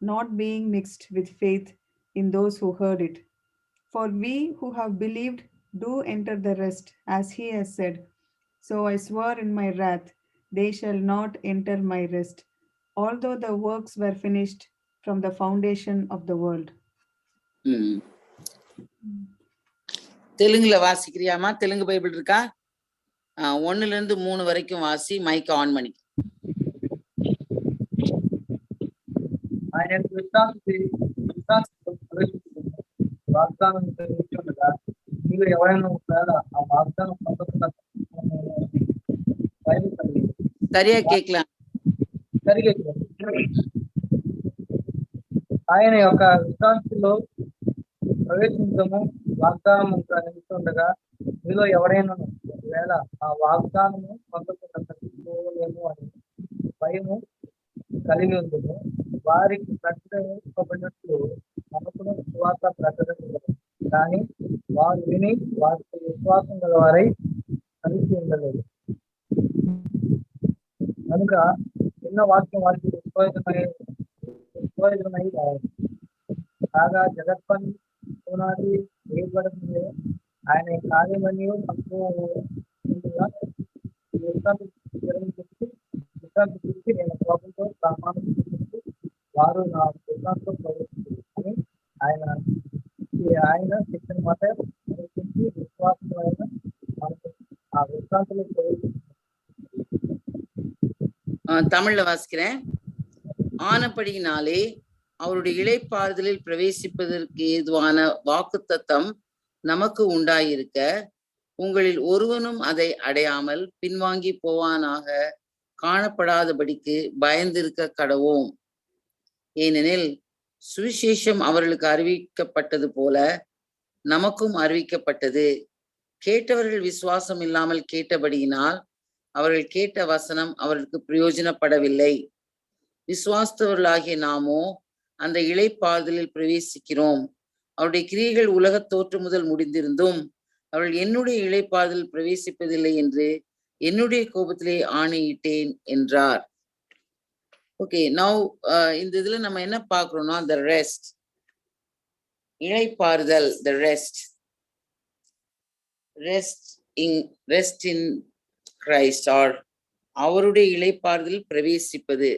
not being mixed with faith in those who heard it. For we who have believed do enter the rest, as he has said, so I swore in my wrath, they shall not enter my rest, although the works were finished from the foundation of the world. தெலுங்குல வாசிக்கிறியாமா? Telugu Bible இருக்கா? 1ல இருந்து 3 வரைக்கும் வாசி. Mic on பண்ணி. ఆయన వాగ్దానం తెలుస్తుండగా మీరు ఎవరైనా ఒకవేళ ఆ వాగ్దానం పొందకుండా சரியா கேட்கலாம். సరిగా ఆయన యొక్క విశ్రాంతిలో ప్రవేశించము వాగ్దానం నిలుస్తుండగా మీలో ఎవరైనా ఒకవేళ ఆ వాగ్దానము పొందకుండా తగ్గిపోలేము అని భయము కలిగి ఉందో వారికి ప్రకటింపబడినట్లు మనకును విశ్వాస ప్రకటించలేదు. కానీ వారు విని వారికి విశ్వాసం గల వారై కలిసి ఉండలేదు. కనుక చిన్న వాక్యం వారికి నిష్ప్రయోజనమై కాగా జగత్పని పునాది వేయబడుతుంది. ఆయన కార్యమని విశ్రాంతి నేను ప్రభుత్వం ప్రమాణం చేసి వారు నా విశ్రాంతిలో ప్రవేశించారు అని ఆయన శిక్షణ మాట విశ్వాసమైన ఆ విశ్రాంతిలో ప్రవేశించారు. தமிழ்ல வாசிக்கிறேன். ஆனபடியினாலே அவருடைய இளைப்பாறுதலில் பிரவேசிப்பதற்கு ஏதுவான வாக்குத்தத்தம் நமக்கு உண்டாயிருக்க உங்களில் ஒருவனும் அதை அடையாமல் பின்வாங்கி போவானாக காணப்படாதபடிக்கு பயந்திருக்க கடவோம். ஏனெனில் சுவிசேஷம் அவர்களுக்கு அறிவிக்கப்பட்டது போல நமக்கும் அறிவிக்கப்பட்டது. கேட்டவர்கள் விசுவாசம் இல்லாமல் கேட்டபடியினால் அவர்கள் கேட்ட வசனம் அவர்களுக்கு பிரயோஜனப்படவில்லை. விசுவாசத்தவர்களாகிய நாமோ அந்த இளைப்பாறுதலில் பிரவேசிக்கிறோம். அவருடைய கிரியைகள் உலகத் தோற்று முதல் முடிந்திருந்தும் அவர்கள் என்னுடைய இளைப்பாறுதலில் பிரவேசிப்பதில்லை என்று என்னுடைய கோபத்திலே ஆணையிட்டேன் என்றார். ஓகே, நவ் இந்த இதுல நம்ம என்ன பார்க்கிறோம்னா, the rest, இளைப்பாறுதல், the rest in Christ, or அவருடைய இளைப்பாறுதலில் பிரவேசிப்பது.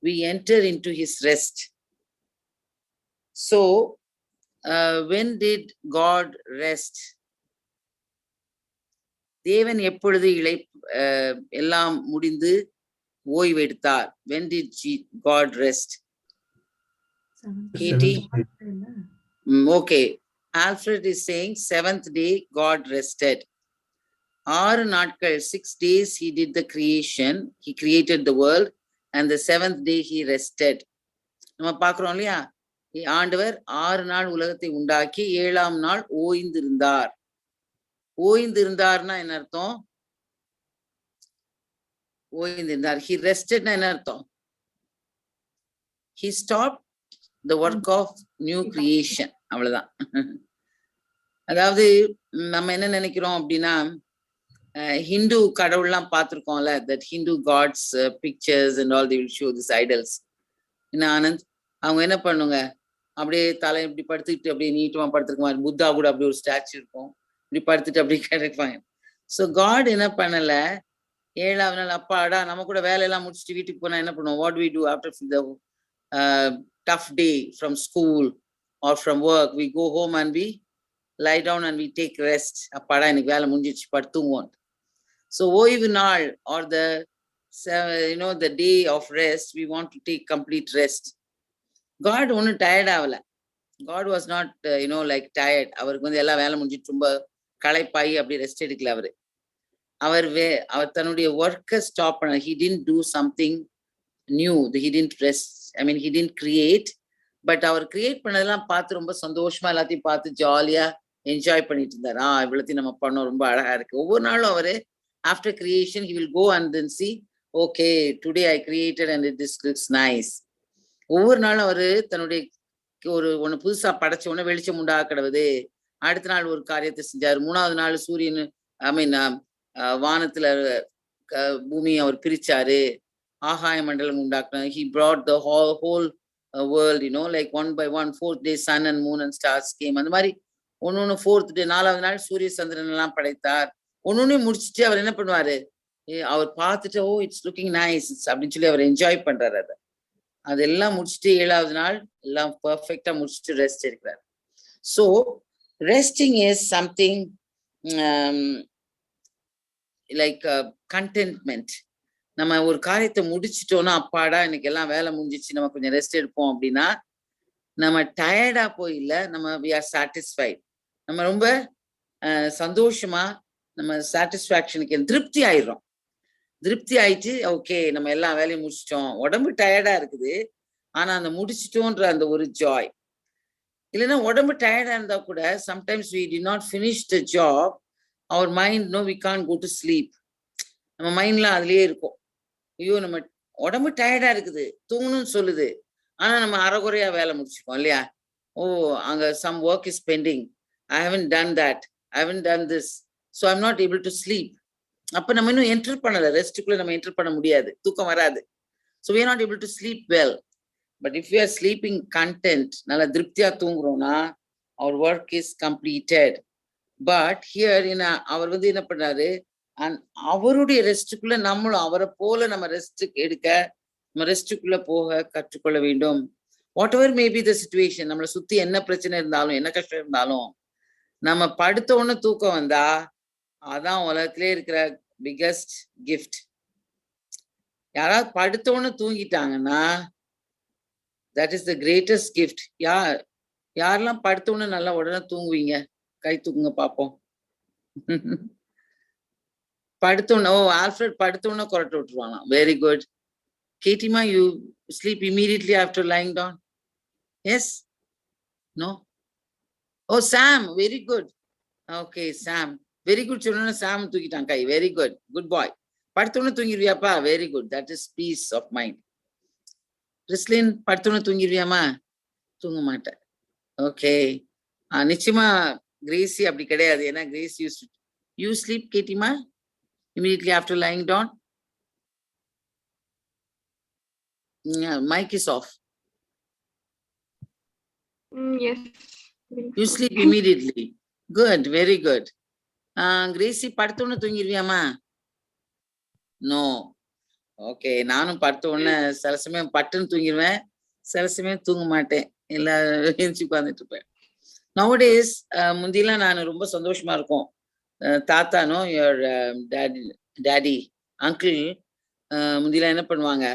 We enter into his rest. So when did God rest? தேவன் எப்பொழுது எல்லாம் முடிந்து ஓய்வு எடுத்தார்? When did God rest? Katie? Okay, Alfred is saying 7th day God rested. 6 நாட்கள், 6 days he did the creation, he created the world, and the 7th day he rested. நம்ம பார்க்கிறோம் இல்லையா, ஆண்டவர் 6 நாள் உலகத்தை உண்டாக்கி 7ஆம் நாள் ஓய்ந்திருந்தார். ஓய்ந்திருந்தார்னா என்ன அர்த்தம்? ஓய்ந்திருந்தார், he rested என்ன அர்த்தம்? He stopped the work of new creation. அவ்வளவுதான். அதாவது நம்ம என்ன நினைக்கிறோம் அப்படின்னா, Hindu கடவுள்லாம் பார்த்திருக்கோம்ல, that Hindu gods pictures and all, they will show these idols. என்ன ஆனந்த், அவங்க என்ன பண்ணுங்க, அப்படியே தலை இப்படி படுத்துக்கிட்டு அப்படியே நீட்டமா படுத்துருக்க மாதிரி, புத்தா கூட அப்படி ஒரு ஸ்டாச்சு இருக்கும், இப்படி படுத்துட்டு அப்படியே கிடைப்பாங்க. ஸோ காட் என்ன பண்ணல, 7ஆவது நாள் அப்பாடா நம்ம கூட வேலையெல்லாம் முடிச்சுட்டு வீட்டுக்கு போனா என்ன பண்ணுவோம்? What do we do after the tough day from school or from work? We go home and we lie down and we take rest. அப்பாடா எனக்கு வேலை முடிஞ்சிச்சு, படுத்துவோம். So ஓய்வு நாள், or the the day of rest, we want to take complete rest. God ஒன்னும் tired ஆகல. God was not like tired. அவருக்கு வந்து எல்லாம் வேலை முடிஞ்சிட்டு ரொம்ப களைப்பாயி அப்படி ரெஸ்ட் எடுக்கல. அவர் தன்னுடைய ஒர்க்கை ஸ்டாப் பண்ண. He didn't do something new. He didn't rest. I mean, he didn't create. But அவர் கிரியேட் பண்ணதெல்லாம் பார்த்து ரொம்ப சந்தோஷமா எல்லாத்தையும் பார்த்து ஜாலியா என்ஜாய் பண்ணிட்டு இருந்தார். இவ்வளத்தையும் நம்ம பண்ணோம், ரொம்ப அழகா இருக்கு. ஒவ்வொரு நாளும் அவரு after creation he will go and then see, okay, today I created and this looks nice. ஒவ்வொரு நாளும் அவரு தன்னுடைய ஒண்ணு புதுசா படைச்ச உடனே வெளிச்சம் உண்டாக கிடவுது. அடுத்த நாள் ஒரு காரியத்தை செஞ்சாரு. 3ஆவது நாள் சூரியன், ஐ மீன் வானத்துல பூமி அவர் பிரிச்சாரு, ஆகாய மண்டலம் உண்டாக்குனார். He brought the whole world, like one by one. 4th day sun and moon and stars came. அந்த மாதிரி ஒன்னு 4th day, 4ஆவது நாள் சூரிய சந்திரன் எல்லாம் படைத்தார். ஒன்னொன்னு முடிச்சுட்டு அவர் என்ன பண்ணுவாரு, அவர் பார்த்துட்டு ஓ இட்ஸ் லுக்கிங் நைஸ் அப்படின்னு சொல்லி அவர் என்ஜாய் பண்றாரு. அதெல்லாம் முடிச்சுட்டு 7ஆவது நாள் எல்லாம் பர்ஃபெக்டா முடிச்சுட்டு ரெஸ்ட் எடுக்கிறார். So resting is something like contentment. நம்ம ஒரு காரியத்தை முடிச்சிட்டோம்னா, அப்பாடா இன்னைக்கு எல்லாம் வேலை முடிஞ்சிச்சு, நம்ம கொஞ்சம் ரெஸ்ட் எடுப்போம் அப்படின்னா, நம்ம டயர்டா போய் இல்ல, நம்ம we are satisfied. நம்ம ரொம்ப சந்தோஷமா, நம்ம சாட்டிஸ்பாக்சனுக்கு திருப்தி ஆயிடுறோம். திருப்தி ஆயிட்டு ஓகே நம்ம எல்லா வேலையும் முடிச்சிட்டோம். உடம்பு டயர்டா இருக்குது, ஆனா அந்த முடிச்சிட்டோன்ற அந்த ஒரு ஜாய். இல்லைன்னா உடம்பு டயர்டா இருந்தா கூட, sometimes we did not finish the job, our mind we can't go to sleep. நம்ம மைண்ட்லாம் அதுலயே இருக்கும். ஐயோ நம்ம உடம்பு டயர்டா இருக்குது, தூங்கணும்னு சொல்லுது, ஆனா நம்ம அரைகுறையா வேலை முடிச்சுக்கோம் இல்லையா. ஓ அங்க some work is pending, I haven't done that, I haven't done this, so I'm not able to sleep. அப்ப நம்ம இன்னும் என்டர் பண்ணல, ரெஸ்ட்டுக்குள்ள நம்ம என்டர் பண்ண முடியாது, தூக்கம் வராது. So we are not able to sleep well. But if we are sleeping content, நல்ல திருப்தியா தூங்குறோம்னா, our work is completed. But here அவர் வந்து என்ன பண்றாரு, அவருடைய ரெஸ்ட்டுக்குள்ள நம்மளும் அவரை போல நம்ம ரெஸ்ட் எடுக்க, நம்ம ரெஸ்ட்டுக்குள்ள போக கற்றுக்கொள்ள வேண்டும். What ever maybe the situation, நம்மளை சுத்தி என்ன பிரச்சனை இருந்தாலும், என்ன கஷ்டம் இருந்தாலும், நம்ம படுத்த உடனே தூக்கம் வந்தா அதான் உலகத்திலே இருக்கிற பிகெஸ்ட் கிஃப்ட். யாராவது படுத்த உடனே தூங்கிட்டாங்கன்னா that is the greatest gift. யாரெல்லாம் படுத்த உடனே நல்லா உடனே தூங்குவீங்க? கை தூக்குங்க பாப்போம். படுத்தோன்னு, ஓ ஆல்ஃபிரட் படுத்தோன்னு கொரட்டை விட்டுருவாங்களாம். Very good. கேட்டிமா, you sleep immediately after lying down? Yes? No? ஓ Sam, very good. Okay Sam, very good சொன்ன சாம் தூக்கிட்டான் கை. Very good, good boy. படுத்தோன்னு தூங்கிடுவியாப்பா? Very good, that is peace of mind. Rislin, படுத்தோன்னு தூங்கிடுவியாமா? தூங்க மாட்டேன். ஓகே, நிச்சயமா கிரேசி அப்படி கிடையாது. ஏன்னா கிரேஸ் யூ ஸ்லீப் கேட்டிமா immediately after lying down? Yeah, mic is off. Yes. You sleep immediately. Good, very good. Gracie படுத்தோன்னு தூங்கிடுவியாமா? நோ. ஓகே, நானும் படுத்த உடனே சில சமயம் பட்டுன்னு தூங்கிடுவேன், சில சமயம் தூங்க மாட்டேன், எல்லாரும் எழுச்சி உட்காந்துட்டு இருப்பேன். நவடேஸ் முந்திலாம் நான் ரொம்ப சந்தோஷமா இருக்கும். தாத்தானோ யோர் டேடி அங்கிள் முந்திலாம் என்ன பண்ணுவாங்க,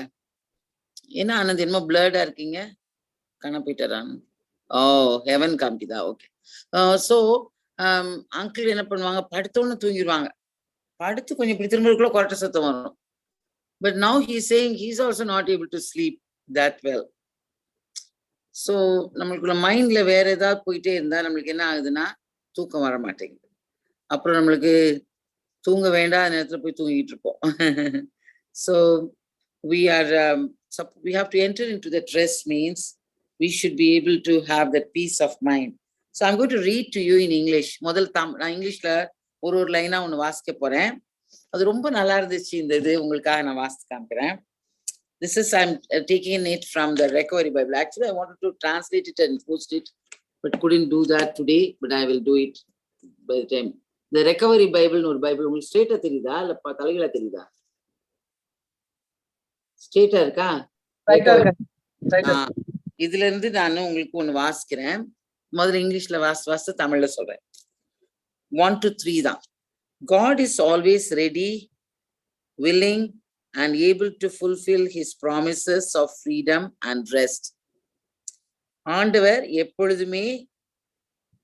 என்ன ஆனந்த் என்னமோ பிளர்டா இருக்கீங்க, காண போயிட்டாரான்? ஓ, ஹெவன் காமிக்குதா? ஓகே. ஸோ அங்கிள் என்ன பண்ணுவாங்க, படுத்தோன்னு தூங்கிடுவாங்க. படுத்து கொஞ்சம் இப்படி திரும்பக்குள்ள கொரட்ட சத்தம் வரும். But now he's saying he's also not able to sleep that well. So நம்மளுக்குள்ள மைண்ட்ல வேற ஏதாவது போயிட்டே இருந்தா நம்மளுக்கு என்ன ஆகுதுன்னா தூக்கம் வர மாட்டேங்குது. அப்புறம் நம்மளுக்கு தூங்க வேண்டாத நேரத்துல போய் தூங்கிட்டு இருப்போம். So we have to enter into that rest, means we should be able to have that peace of mind. So I'm going to read to you in English. முதல் நான் இங்கிலீஷ்ல ஒரு லைனா ஒன்று வாசிக்க போறேன். அது ரொம்ப நல்லா இருந்துச்சு. இந்த இது உங்களுக்காக நான் வாசித்து காமிக்கிறேன். This is, I'm taking it from the Recovery Bible. Actually, I wanted to translate it and post it, but couldn't do that today. But I will do it by the time. The Recovery Bible ஒரு Bible உங்களுக்கு ஸ்ட்ரெயிட்டா தெரியுதா இல்ல தலைகளா தெரியுதா? ஸ்ட்ரெயிட்டா இருக்கா? இதுல இருந்து நான் உங்களுக்கு ஒண்ணு வாசிக்கிறேன். முதல்ல இங்கிலீஷ்ல வாசித்து தமிழ்ல சொல்றேன். 1 to 3 தான். God is always ready, willing, and able to fulfill his promises of freedom and rest. ஆண்டவர் எப்பொழுதுமே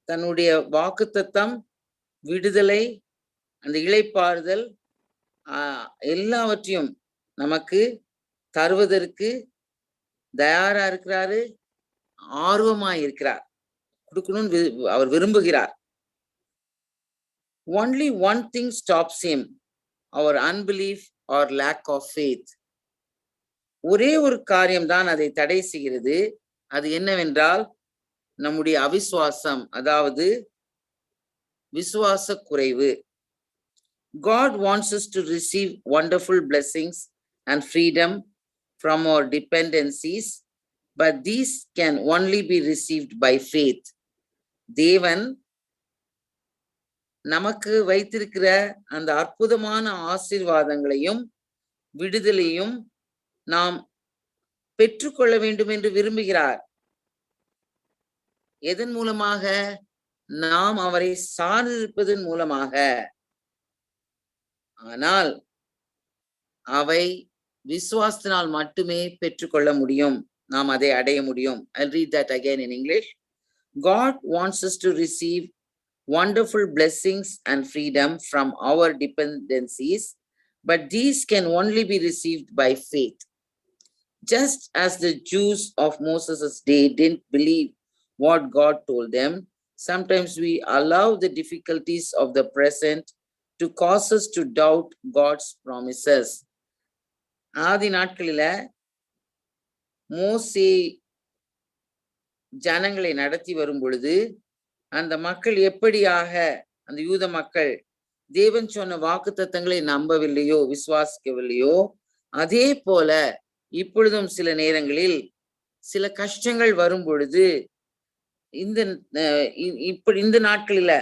தன்னுடைய வாக்குத்தத்தம், விடுதலை, அந்த இளைப்பாறுதல் எல்லாவற்றையும் நமக்கு தருவதற்கு தயாரா இருக்கிறாரு, ஆர்வமா இருக்கிறார், கொடுக்கணும்னு அவர் விரும்புகிறார். Only one thing stops him, our unbelief or lack of faith. ஒரே ஒரு காரியம் தான் அதை தடை செய்கிறது. அது என்னவென்றால் நம்முடைய அவிசுவாசம், அதாவது விசுவாச குறைவு. God wants us to receive wonderful blessings and freedom from our dependencies, but these can only be received by faith. தேவன் நமக்கு வைத்திருக்கிற அந்த அற்புதமான ஆசீர்வாதங்களையும் விடுதலையும் நாம் பெற்றுக்கொள்ள வேண்டும் என்று விரும்புகிறார். எதன் மூலமாக? நாம் அவரை சார்ந்திருப்பதன் மூலமாக. ஆனால் அவை விசுவாசத்தினால் மட்டுமே பெற்றுக்கொள்ள முடியும், நாம் அதை அடைய முடியும். I'll read that again in English. God wants us to receive wonderful blessings and freedom from our dependencies, but these can only be received by faith. Just as the Jews of Moses' day didn't believe what God told them, sometimes we allow the difficulties of the present to cause us to doubt God's promises. ஆதி நாட்களில மோசே ஜனங்களை நடத்தி வரும் பொழுது அந்த மக்கள் எப்படியாக, அந்த யூத மக்கள் தேவன் சொன்ன வாக்குத்தத்தங்களை நம்பவில்லையோ, விசுவாசிக்கவில்லையோ, அதே போல இப்பொழுதும் சில நேரங்களில் சில கஷ்டங்கள் வரும் பொழுது இந்த நாட்களில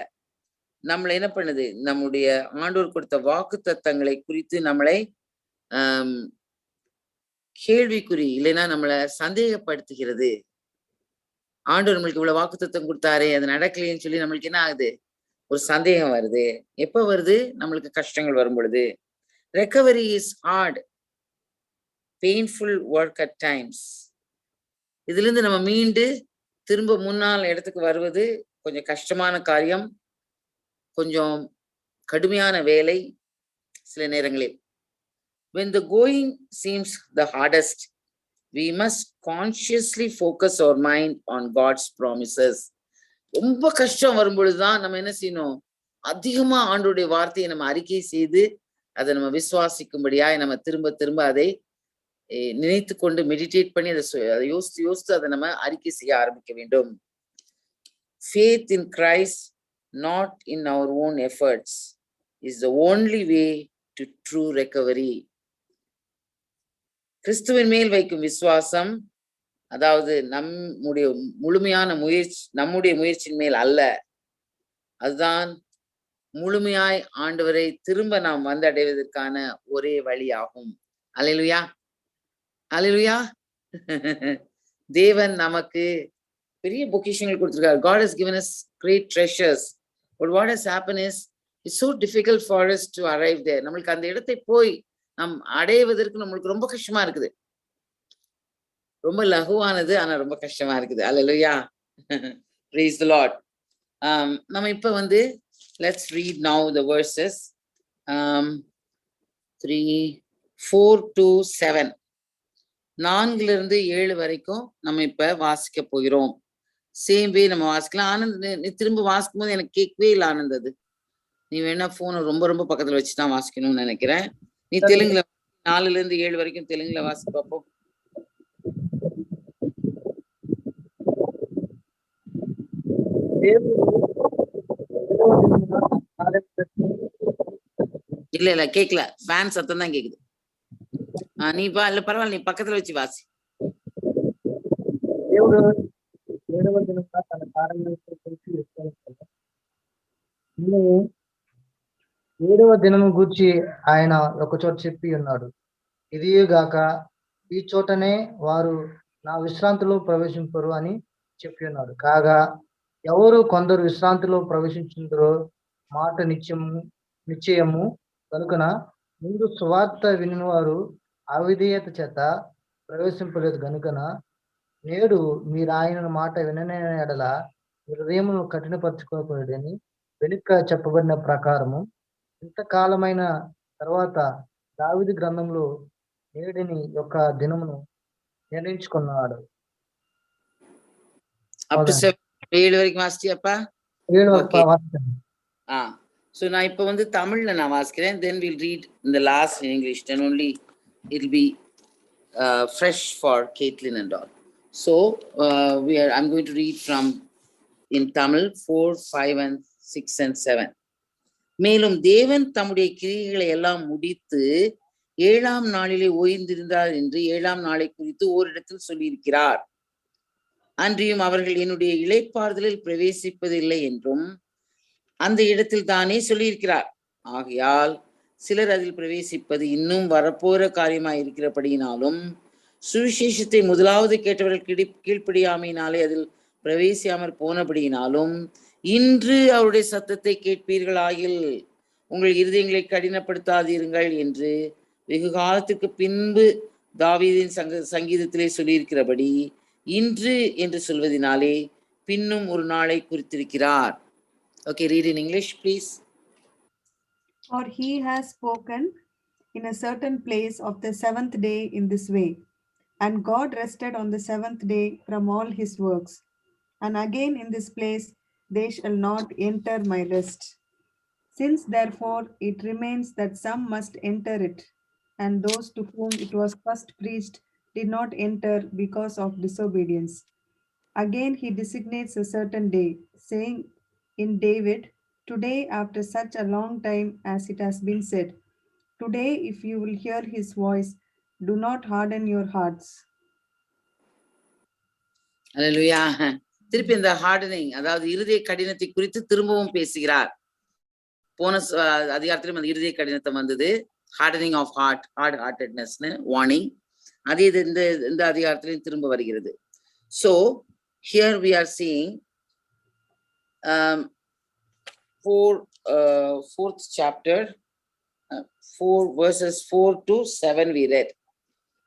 நம்மளை என்ன பண்ணுது, நம்முடைய ஆண்டவர் கொடுத்த வாக்குத்தத்தங்களை குறித்து நம்மளை கேள்விக்குறி இல்லைன்னா நம்மளை சந்தேகப்படுத்துகிறது. ஆண்டவர் நம்மளுக்கு இவ்வளவு வாக்குத்தத்தம் கொடுத்தாரே, அது நடக்கலைன்னு சொல்லி நம்மளுக்கு என்ன ஆகுது, ஒரு சந்தேகம் வருது. எப்ப வருது? நம்மளுக்கு கஷ்டங்கள் வரும் பொழுது. Recovery is hard, painful work at times. இதுல இருந்து நம்ம மீண்டு திரும்ப முன்னாள் இடத்துக்கு வருவது கொஞ்சம் கஷ்டமான காரியம், கொஞ்சம் கடுமையான வேலை சில நேரங்களில். When the going seems the hardest, we must consciously focus our mind on God's promises. ரொம்ப கஷ்டம் வரும்பொழுதுதான் நம்ம என்ன செய்யணும், அதிகமா ஆண்டவருடைய வார்த்தையை நம்ம அறிக்கை செய்து அதை நம்ம விசுவாசிக்கும்படியாய் நம்ம திரும்ப திரும்ப அதை நினைத்து கொண்டு மெடிடேட் பண்ணி அதை யோசித்து அதை நம்ம அறிக்கை செய்ய ஆரம்பிக்க வேண்டும். Faith in Christ, not in our own efforts, is the only way to true recovery. கிறிஸ்துவின் மேல் வைக்கும் விசுவாசம், அதாவது நம்முடைய முழுமையான முயற்சி, நம்முடைய முயற்சியின் மேல் அல்ல, அதுதான் முழுமையாய் ஆண்டவரை திரும்ப நாம் வந்தடைவதற்கான ஒரே வழியாகும். அல்லேலூயா, அல்லேலூயா. தேவன் நமக்கு பெரிய பொக்கிஷங்கள் கொடுத்திருக்கார். God has given us great treasures, but what has happened is it's so difficult for us to arrive there. நம்மளுக்கு அந்த இடத்தை போய் நாம் அடைவதற்கு நம்மளுக்கு ரொம்ப கஷ்டமா இருக்குது. ரொம்ப லகுவானது, ஆனா ரொம்ப கஷ்டமா இருக்குது. அல்லேலூயா, praise the Lord. நம்ம இப்ப வந்து let's read now the verses 4 to 7. 4-7 வரைக்கும் நம்ம இப்ப வாசிக்க போகிறோம். சேம் வே நம்ம வாசிக்கலாம். ஆனந்த், நீ திரும்ப வாசிக்கும் போது எனக்கு கேட்கவே இல்லை ஆனந்த். அது நீ வேணா போனை ரொம்ப ரொம்ப பக்கத்துல வச்சுதான் வாசிக்கணும்னு நினைக்கிறேன். நீ தெலுங்குல 4-7 வரைக்கும் தெலுங்குல வாசி பார்ப்போம். இல்ல கேக்கல, ஃபேன் சத்தம் தான் கேக்குது. நீ இல்ல பரவாயில்ல, நீ பக்கத்துல வச்சு வாசி. ఏడవ దినము గూర్చి ఆయన ఒక చోట చెప్పి ఉన్నాడు, ఇదిగాక ఈ చోటనే వారు నా విశ్రాంతిలో ప్రవేశింపరు అని చెప్పి ఉన్నాడు. కాగా ఎవరు కొందరు విశ్రాంతిలో ప్రవేశించుందరో మాట నిశ్చయము కనుకన ముందు సువార్త విని వారు అవిధేయత చేత ప్రవేశింపలేదు కనుకన నేడు మీరు ఆయన మాట వినని ఎడల హృదయమును కఠినపరచుకోకూడదని వెనుక చెప్పబడిన ప్రకారము ఇంతకాలమైన తర్వాత దావీదు గ్రంథంలో నేడిని యొక్క దినమును నిర్ణయించుకున్నాడు. So நான் இப்ப வந்து தமிழ்ல நான் வாசிக்கிறேன். Then we'll read in the last in English. Then only it'll be fresh for Caitlin and all. So I'm going to read from in Tamil 4, 5 and 6 and 7. மேலும் தேவன் தம்முடைய கிரியைகளை எல்லாம் முடித்து 7ஆம் நாளிலே ஓய்ந்திருந்தார் என்று 7ஆம் நாளை குறித்து ஓரிடத்தில் சொல்லியிருக்கிறார். அன்றியும் அவர்கள் என்னுடைய இளைப்பாறுதலில் பிரவேசிப்பதில்லை என்றும் அந்த இடத்தில் தானே சொல்லியிருக்கிறார். ஆகையால் சிலர் அதில் பிரவேசிப்பது இன்னும் வரப்போற காரியமாய் இருக்கிறபடியினாலும் சுவிசேஷத்தை முதலாவது கேட்டவர்கள் கீழ்ப்படியாமையினாலே அதில் பிரவேசியாமற் போனபடியினாலும் இன்று அவருடைய சத்தத்தை கேட்பீர்களாகில் உங்கள் இருதயங்களை கடினப்படுத்தாதீர்கள் என்று வெகு காலத்துக்கு பின்பு தாவீதின் சங்கீதத்திலே சொல்லியிருக்கிறபடி இன்று என்று சொல்வதனாலே பின்னும் ஒரு நாளை குறித்திருக்கிறார். Okay, read in English, please. For he has spoken in a certain place of the 7th day in this way, and God rested on the 7th day from all his works. And again in this place they shall not enter my rest. Since therefore it remains that some must enter it, and those to whom it was first preached did not enter because of disobedience. Again he designates a certain day, saying in David, today after such a long time as it has been said, today if you will hear his voice, do not harden your hearts. Hallelujah. திருப்பி இந்த hardening, அதாவது இருதய கடினத்தை குறித்து திரும்பவும் பேசுகிறார். போன அதிகாரத்திலும் அந்த இருதய கடினத்தை வந்தது, ஹார்டனிங் ஆஃப் ஹார்ட், ஹார்ட் ஹார்ட்டட்னஸ்னு வார்னிங். அதே இது இந்த அதிகாரத்திலையும் திரும்ப வருகிறது. So here we are seeing fourth chapter, 4 verses 4 to 7 we read.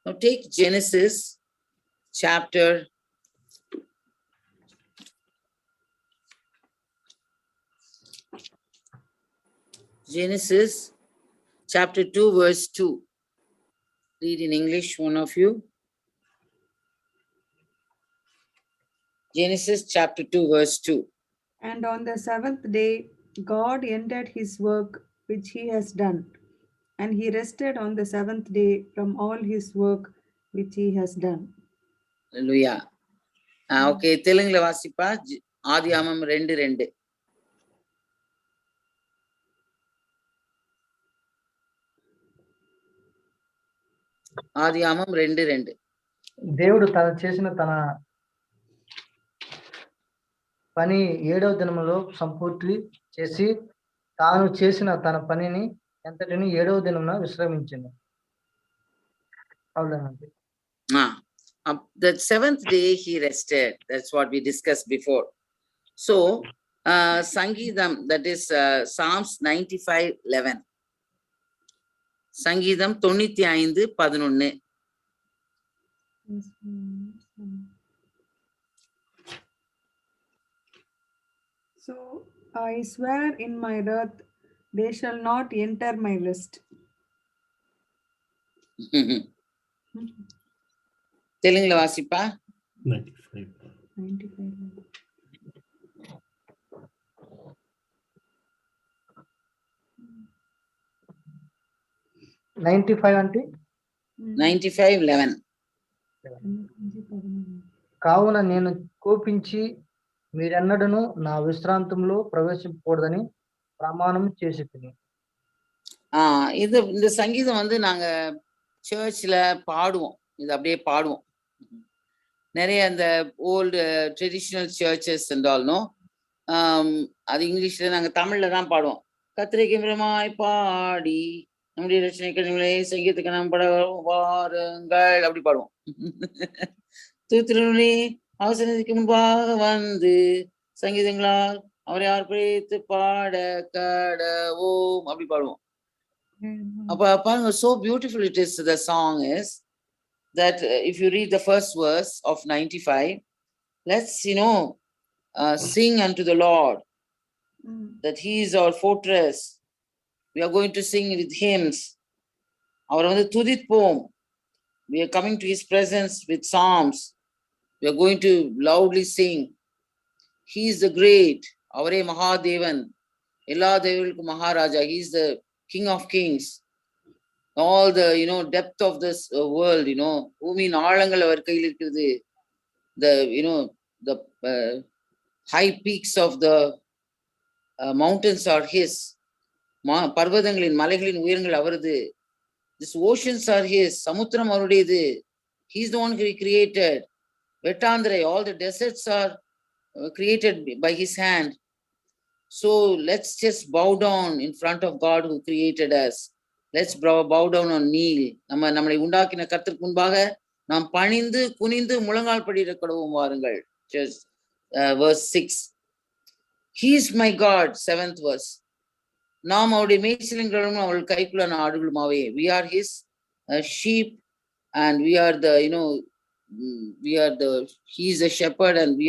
Now take Genesis chapter 2 verse 2. Read in English, one of you. Genesis chapter 2 verse 2. And on the 7th day God ended his work which he has done, and he rested on the seventh day from all his work which he has done. Hallelujah. Okay, தெலுங்குல வாசிப்பா. ஆதியாகமம் 2:2. ఆదియామం 2:2. దేవుడు చేసిన తన పని 7వ దినములో సంపూర్తి చేసి తాను చేసిన తన పనిని ఎంతటిని 7వ దినమున విశ్రమించెను. అవునండి. The seventh day he rested. That's what we discussed before. So Sangidam, that is Psalms 95:11. Sangidam 95:11. So I swear in my wrath, they shall not enter my list. தெலுங்குல வாசிப்பா. 95 అంటే 95:11. కావున నేను కోపించి మీరెన్నడను నా విశ్రాంతంలో ప్రవేశించకూడదని ప్రమాణం చేసి తిని. இது இந்த சங்கீதம் வந்து நாங்க சர்ச்ல பாடுவோம். இது அப்படியே பாடுவோம். நிறைய அந்த ஓல்டு ட்ரெடிஷ்னல் சர்ச்சஸ் என்றாலும் அது இங்கிலீஷ்ல நாங்க தமிழ்ல தான் பாடுவோம். கத்திரிக்கை பிரமாய் பாடி நம்முடைய ரட்சணைகளை சங்கீதத்துக்கு நாம் பட வாருங்கள் அப்படி பாடுவோம். தூத்திரனே அவசரத்துக்கு முன்பாக வந்து சங்கீதங்களால் அவரை ஆர்ப்பரித்து பாட கடவோம் அப்படி பாடுவோம். அப்ப பாருங்க, so beautiful it is. The song is that if you read the first verse of 95, let's sing unto the Lord that he is our fortress. We are going to sing with hymns. Our tuditpom. We are coming to his presence with psalms. We are going to loudly sing. He is the great, avare Mahadevan, ella devilku Maharaja. He is the King of Kings. All the depth of this world, பூமியின் ஆழங்கள் அவர் கையில் இருக்கிறது. The high peaks of the mountains are his. பர்வதங்களின் மலைகளின் உயரங்கள் அவரது. These oceans are his. சமுத்திரம் அவருடையது. He is the one who created. வெட்டாந்திரை, all the deserts are created by his hand. So let's just bow down in front of God who created us. Let's bow down on kneel. நம்மளை உண்டாக்கின கர்த்தருக்கு முன்பாக நாம் பணிந்து குனிந்து முழங்கால் படியிட கடவுள் வாருங்கள். Just verse 6. He is my God, 7th verse. நாம் அவருடைய மேய்ச்சலின்களும் அவள் கைக்குள்ளான ஆடுகளுமாவே. We are his sheep and we are the he is a shepherd and we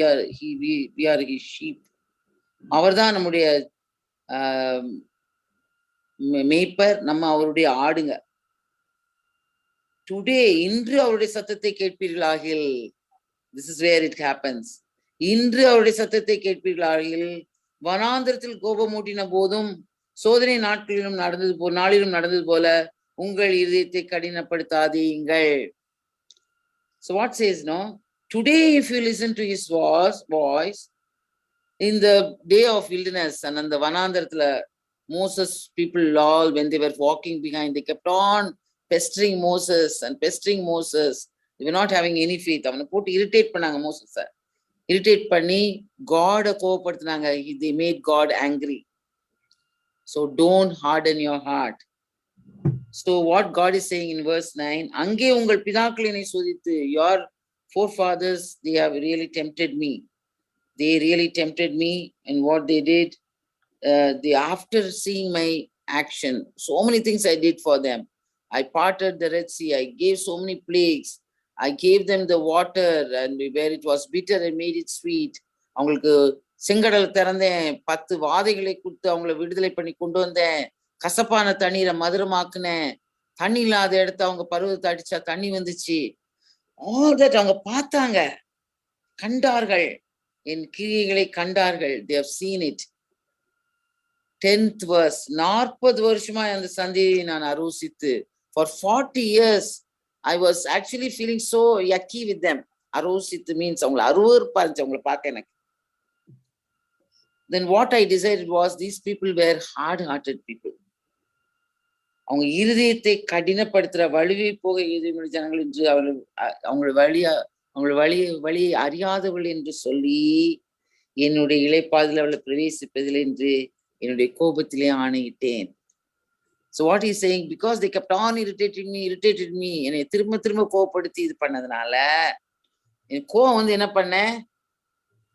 are his sheep. அவர்தான் நம்முடைய மேய்ப்பர், நம்ம அவருடைய ஆடுங்க. டுடே, இன்று அவருடைய சத்தத்தை கேட்பீர்களாகில். This is where it happens. இன்று அவருடைய சத்தத்தை கேட்பீர்களாகில். வனாந்திரத்தில் கோபமூட்டின போதும் சோதனை நாளிலும் நடந்தது போல உங்கள் இருதயத்தை கடினப்படுத்தாதீங்கள். So what says, today if you listen to his voice in the day of wilderness and on the வனாந்திரத்துல Moses people all, when they were walking behind, they kept on pestering Moses. They were not having any faith. அவனை போட்டு irritate பண்ணாங்க மோசஸ. irritate பண்ணி God கோபப்படுத்தினாங்க. They made God angry. So don't harden your heart. So what God is saying in verse 9, அங்கே உங்கள் பிதாக்கள் என்னை சோதித்து, your forefathers, they have really tempted me. They really tempted me, and what they did, after seeing my action, so many things I did for them. I parted the Red Sea. I gave so many plagues. I gave them the water, and where it was bitter, I made it sweet. அவங்களுக்கு செங்கடல் திறந்தேன், 10 வாதைகளை கொடுத்து அவங்களை விடுதலை பண்ணி கொண்டு வந்தேன். கசப்பான தண்ணீரை மதுரமாக்குனேன். தண்ணி இல்லாத இடத்த அவங்க பருவத்தை அடிச்சா தண்ணி வந்துச்சு. All that அவங்க பார்த்தாங்க, கண்டார்கள், என் கிரியைகளை கண்டார்கள். They have seen it. 10th verse. 40 வருஷமா அந்த சந்தையை நான் அரோசித்து. For 40 years, I was actually feeling so yucky with them. அரோசித்து means அவங்களை அருவருப்பா இருந்துச்சு அவங்களை பார்க்க எனக்கு. Then what I decided was these people were hard-hearted people. அவங்க இருதயத்தை கடினப்படுத்துற வலுவை போக இருதயமுள்ள ஜனங்கள் என்று அவங்களோட வழியை அறியாதவள் என்று சொல்லி என்னுடைய இளைப்பாதில் அவளை பிரவேசிப்பதில் என்று என்னுடைய கோபத்திலே ஆணையிட்டேன். So what he's saying, because they kept on irritated me, என்னை திரும்ப திரும்ப கோபப்படுத்தி இது பண்ணதுனால என் கோபம் வந்து என்ன பண்ணேன்,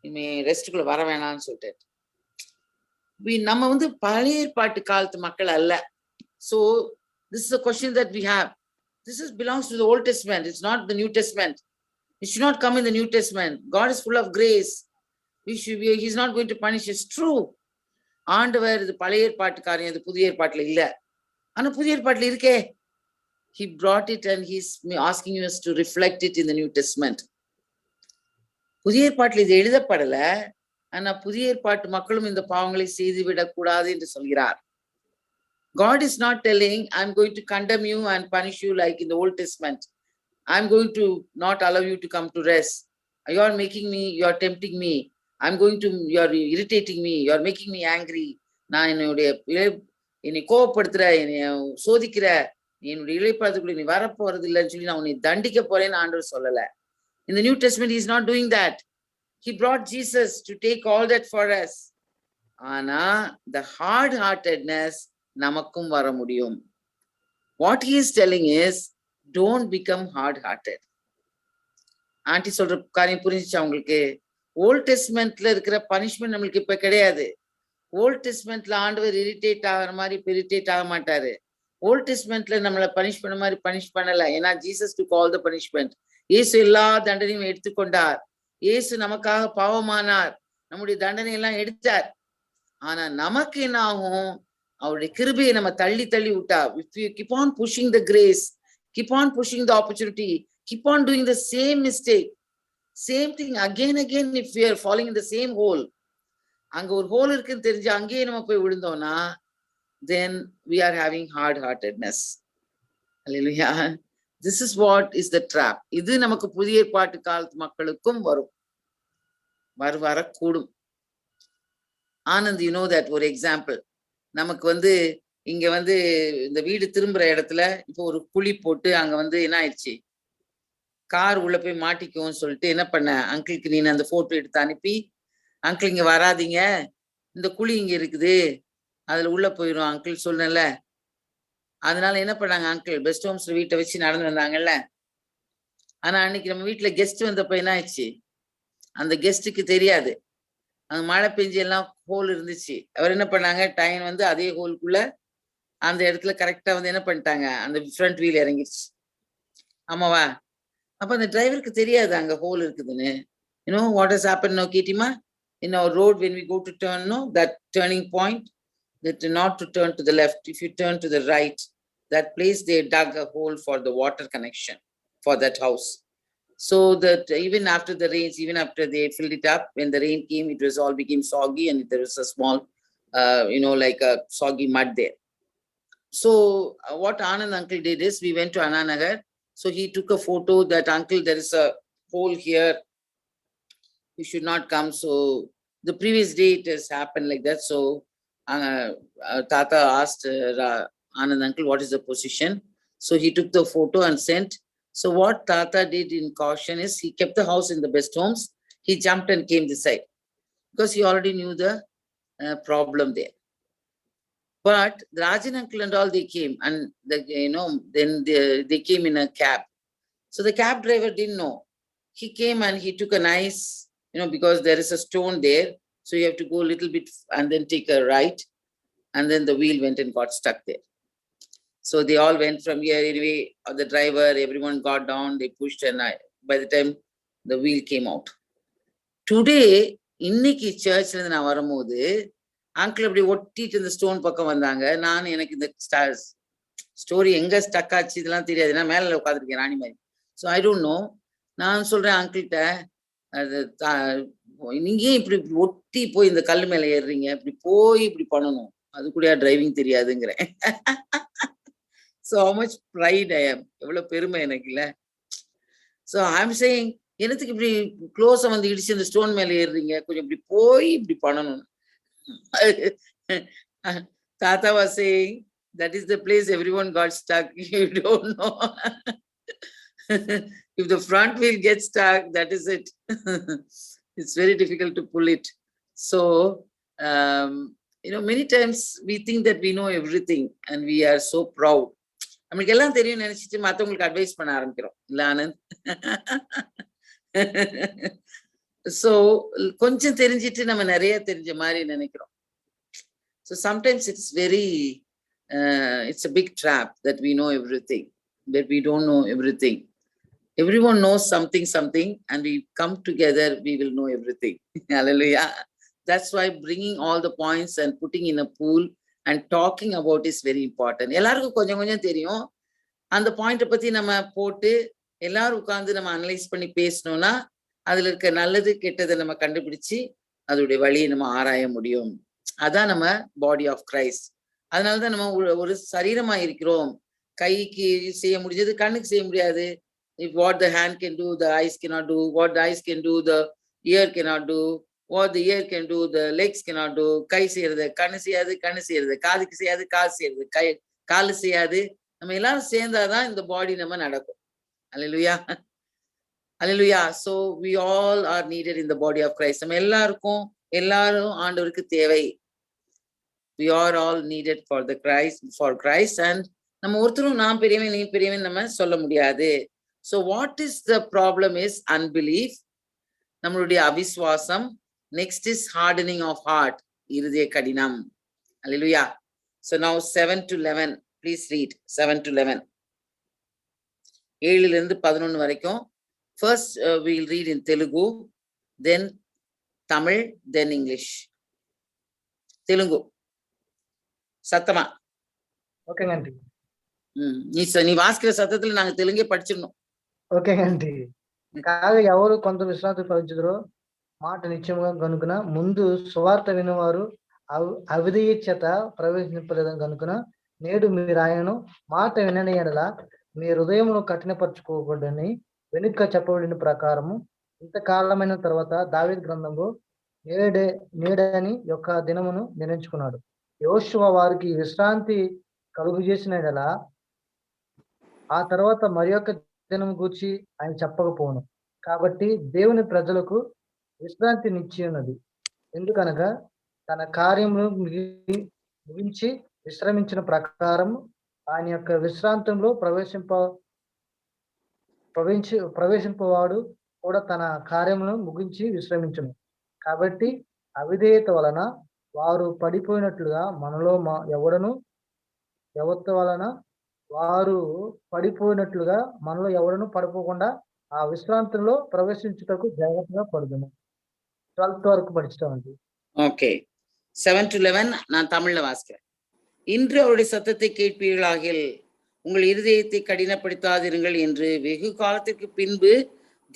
இனிமே ரெஸ்டுக்குள்ள வர வேணாம்னு சொல்லிட்டு. நம்ம வந்து பழைய ஏற்பாட்டு காலத்து மக்கள் அல்ல. So this is a question that we have. This belongs to the Old Testament. It's not the New Testament. It should not come in the New Testament. God is full of grace. He's not going to punish us. True. ஆண்டவர் இது பழைய ஏற்பாட்டுக்காரன், இது புதிய ஏற்பாட்டுல இல்ல. ஆனா புதிய ஏற்பாட்டுல இருக்கே. He brought it and he's asking us to reflect it in the New Testament. புதிய ஏற்பாட்டுல இது எழுதப்படல. ஆனா புதிய ஏற்பாட்டு மக்களும் இந்த பாவங்களை செய்து விடக்கூடாது என்று சொல்கிறார். God is not telling, I'm going to condemn you and punish you like in the Old Testament. I'm going to not allow you to come to rest. You're making me, you're tempting me. You're irritating me. You're making me angry. நான் என்னை கோவப்படுத்துற, என்னை சோதிக்கிற, என்னுடைய இளைப்பாறுதலுக்குள்ள நீ வரப்போறது இல்லைன்னு சொல்லி நான் உன்னை தண்டிக்க போறேன்னு ஆண்டவர் சொல்லல. In the New Testament, he's not doing that. He brought Jesus to take all that for us. ஆனா the hard-heartedness நமக்கும் வர முடியும். What he is telling is, don't become hard-hearted. Aunty சொல்ற காரியம் புரிஞ்சிச்சா உங்களுக்கு? ஓல்ட் டெஸ்ட்மெண்ட்ல இருக்கிற பனிஷ்மெண்ட் நம்மளுக்கு இப்ப கிடையாது. ஓல்ட் டெஸ்ட்மெண்ட்ல ஆண்டவர் இரிட்டேட் ஆகிற மாதிரி இப்ப இரிட்டேட் ஆக மாட்டாரு. ஓல்ட் டெஸ்ட்மெண்ட்ல நம்மளை பனிஷ் பண்ண மாதிரி பனிஷ் பண்ணல. ஏன்னா Jesus took all the punishment. இயேசு எல்லா தண்டனையும் எடுத்துக்கொண்டார். இயேசு நமக்காக பாவமானார், நம்முடைய தண்டனை எல்லாம் எடுத்தார். ஆனா நமக்கு என்ன ஆகும், அவருடைய கிருபையை நம்ம தள்ளி தள்ளி விட்டா, if you keep on pushing the grace, keep on pushing the opportunity, keep on doing the same mistake, same thing again, if we are falling in the same hole, அங்க ஒரு ஹோல் இருக்குன்னு தெரிஞ்சு அங்கேயே நம்ம போய் விழுந்தோம்னா, then we are having hard-heartedness. Hallelujah. This is what is the trap. இது நமக்கு புதிய ஏற்பாட்டு காலத்து மக்களுக்கும் வரக்கூடும். ஆனந்த், you know that ஒரு எக்ஸாம்பிள். நமக்கு வந்து இங்க வந்து இந்த வீடு திரும்புற இடத்துல இப்போ ஒரு குழி போட்டு அங்க வந்து என்ன ஆயிடுச்சு, கார் உள்ள போய் மாட்டிக்கும்னு சொல்லிட்டு என்ன பண்ண, அங்கிளுக்கு நீ அந்த போட்டோ எடுத்து அனுப்பி, அங்கிள் இங்க வராதிங்க, இந்த குழி இங்க இருக்குது, அதுல உள்ள போயிடும் அங்கிள் சொன்னல. அதனால என்ன பண்ணாங்க, அங்கிள் பெஸ்ட் ஹோம்ஸ்ல வீட்டை வச்சு நடந்து வந்தாங்கல்ல. ஆனா அன்னைக்கு நம்ம வீட்டுல கெஸ்ட் வந்தப்ப என்ன ஆயிடுச்சு, அந்த கெஸ்ட்டுக்கு தெரியாது அங்க மழை பெஞ்சு எல்லாம் ஹோல் இருந்துச்சு. அவர் என்ன பண்ணாங்க, டைம் வந்து அதே ஹோலுக்குள்ள அந்த இடத்துல கரெக்டா வந்து என்ன பண்ணிட்டாங்க, அந்த ஃப்ரண்ட் வீல் இறங்கிடுச்சு. ஆமாவா? அப்ப அந்த டிரைவருக்கு தெரியாது அங்க ஹோல் இருக்குதுன்னு. You know what has happened now, Ketima? In our road, when we go to turn, no, that turning point, that not to turn to the left, if you turn to the right, that place they dug a hole for the water connection for that house. So that even after the rains, even after they filled it up, when the rain came, it was all became soggy and there was a small, like a soggy mud there. So what Anand uncle did is, we went to Ananagar. So he took a photo that, uncle, there is a hole here, you should not come. So the previous day it has happened like that. So Tata asked Anand uncle, what is the position? So he took the photo and sent. So what Tata did in caution is, he kept the house in the best homes. He jumped and came this side because he already knew the problem there. But the Rajan uncle and all, they came, and then they came in a cab. So the cab driver didn't know. He came and he took a nice, because there is a stone there, so you have to go a little bit and then take a right, and then the wheel went and got stuck there. So they all went from here anyway. The driver, everyone got down, they pushed, and by the time the wheel came out. Today, இன்னைக்கு சர்ச்ல இருந்து நான் வரும்போது uncle அப்படி ஒட்டிட்டு இந்த stone பக்கம் வந்தாங்க. நான் எனக்கு இந்த ஸ்டோரி எங்க ஸ்டக் ஆச்சு இதெல்லாம் தெரியாது, நான் மேல உட்காந்துருக்கேன் ராணி மாதிரி. So I don't know. நான் சொல்றேன் அங்கிள்கிட்ட, அது நீங்க ஏன் இப்படி ஒட்டி போய் இந்த கல் மேல ஏறுறீங்க, இப்படி போய் இப்படி பண்ணணும், அது கூட driving தெரியாதுங்கிறேன். So how much pride I am. எவ்வளவு பெருமை எனக்கு இல்ல. So I'm saying, என்னத்துக்கு இப்படி க்ளோஸா வந்து இடிச்சு அந்த ஸ்டோன் மேல ஏறுறீங்க, கொஞ்சம் இப்படி போய் இப்படி பண்ணணும். Tata was saying, that is the place everyone got stuck. You don't know. If the front wheel gets stuck, that is it. It's very difficult to pull it. So, many times we think that we know everything and we are so proud. நம்மளுக்கு எல்லாம் தெரியும் நினைச்சிட்டு மற்றவங்களுக்கு advice பண்ண ஆரம்பிக்கிறோம் இல்ல Anand? So, கொஞ்சம் தெரிஞ்சிட்டு நம்ம நிறைய தெரிஞ்ச மாதிரி நினைக்கிறோம். So sometimes it's it's a big trap that we know everything, that we don't know everything. Everyone knows something, and we come together, we will know everything. Hallelujah. That's why bringing all the points and putting in a pool and talking about is very important. எல்லாருக்கும் கொஞ்சம் கொஞ்சம் தெரியும். அந்த பாயிண்ட பத்தி நம்ம போட்டு எல்லாரும் உட்கார்ந்து நம்ம அனலைஸ் பண்ணி பேசணும்னா அதுல இருக்க நல்லது கெட்டதை நம்ம கண்டுபிடிச்சு அதோடைய வழியை நம்ம ஆராய முடியும். அதான் நம்ம பாடி ஆஃப் கிரைஸ்ட். அதனாலதான் நம்ம ஒரு சரீரமா இருக்கிறோம். கைக்கு செய்ய முடிஞ்சது கண்ணுக்கு செய்ய முடியாது. If what the hand can do, the eyes cannot do. What the eyes can do, the ear cannot do. What the ear can do, the legs cannot do. கை செய்யறது கண்ணு செய்யாது, கண்ணு செய்யறது காதுக்கு செய்யாது, காது செய்யறது காலு செய்யாது. நம்ம எல்லாரும் சேர்ந்தாதான் இந்த பாடி நம்ம நடக்கும். Hallelujah. Hallelujah. So we all are needed in the body of Christ. நம்ம எல்லாரும் ஆண்டவருக்கு தேவை. We are all needed for Christ and நம்ம ஒருத்தரும் நான் பெரியவன் நீ பெரியவன் நம்ம சொல்ல முடியாது. So what is the problem is unbelief. நம்மளுடைய அவிசுவாசம். Next is hardening of heart. இருதய கடினம். Hallelujah. So now 7 to 11. Please read 7 to 11. 7 to 11 வரைக்கும். First we'll read in Telugu, then Tamil, then English. Telugu. சத்தமா. ஓகேங்க ஆண்டி. நீ வாசிக்கிற சத்தத்துல நாங்க தெலுங்கே படிச்சிடணும். ఓకేங்க ఆంటీ. కాగా ఎవరు కొంత విశ్రాంతి ఫలించుదురో మాట నిశ్చయముగా కనుకున ముందు సువార్త వినువారు అవిధేయ చేత ప్రవేశింపలేదని కనుకున నేడు మీరు ఆయనను మాట వినని ఎడల మీ హృదయమును కఠినపరచుకోకూడదని వెనుక చెప్పబడిన ప్రకారము ఇంతకాలమైన తర్వాత దావీదు గ్రంథంలో నేడని యొక్క దినమును నిర్ణయించుకున్నాడు. యోషువ వారికి విశ్రాంతి కలుగు చేసిన ఎడల ఆ తర్వాత మరి యొక్క దినం గూర్చి ఆయన చెప్పకపోను. కాబట్టి దేవుని ప్రజలకు విశ్రాంతి నిచ్చి ఉన్నది. ఎందుకనగా తన కార్యములు ముగించి విశ్రమించిన ప్రకారం ఆయన యొక్క విశ్రాంతంలో ప్రవేశింపవాడు కూడా తన కార్యములను ముగించి విశ్రమించును. కాబట్టి అవిధేయత వలన వారు పడిపోయినట్లుగా మనలో ఎవడను పడిపోకుండా ఆ విశ్రాంతిలో ప్రవేశించుటకు జాగ్రత్తగా పడుదును. 12th వరకు படிச்சிட்டோம். ஓகே. 7 to 11 நான் தமிழ்ல வாசிக்கிறேன். இன்று அவருடைய சத்தத்தை கேட்பீர்களாகில் உங்கள் இருதயத்தை கடினப்படுத்தாதிருங்கள் என்று வெகு காலத்திற்கு பின்பு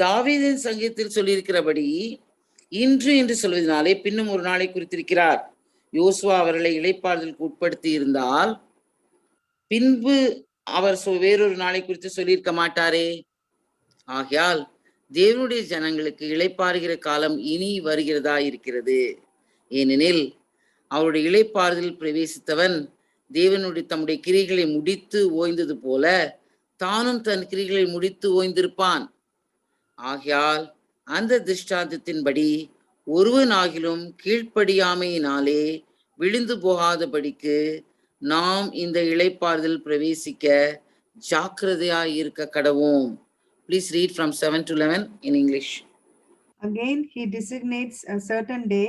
தாவீதின் சங்கீதத்தில் சொல்லியிருக்கிறபடி இன்று என்று சொல்வதனாலே பின்னும் ஒரு நாளை குறித்திருக்கிறார். யோசுவா அவர்களை இளைப்பாறுதலுக்கு உட்படுத்தி இருந்தால் பின்பு அவர் வேறொரு நாளை குறித்து சொல்லியிருக்க மாட்டாரே. ஆகையால் தேவனுடைய ஜனங்களுக்கு இளைப்பாறுகிற காலம் இனி வருகிறதா இருக்கிறது. ஏனெனில் அவருடைய இளைப்பாறுதல் பிரவேசித்தவன் தேவனுடைய தம்முடைய கிரிகளை முடித்து ஓய்ந்தது போல தானும் தன் கிரிகளை முடித்து ஓய்ந்திருப்பான். ஆகையால் அந்த திருஷ்டாந்தத்தின்படி ஒருவனாகிலும் கீழ்ப்படியாமையினாலே விழுந்து போகாதபடிக்கு நாம் இந்த இளைப்பாறுதல் பிரவேசிக்க ஜாக்கிரதையாய் இருக்க கடவோம். Please read from 7 to 11 in English. Again he designates a certain day,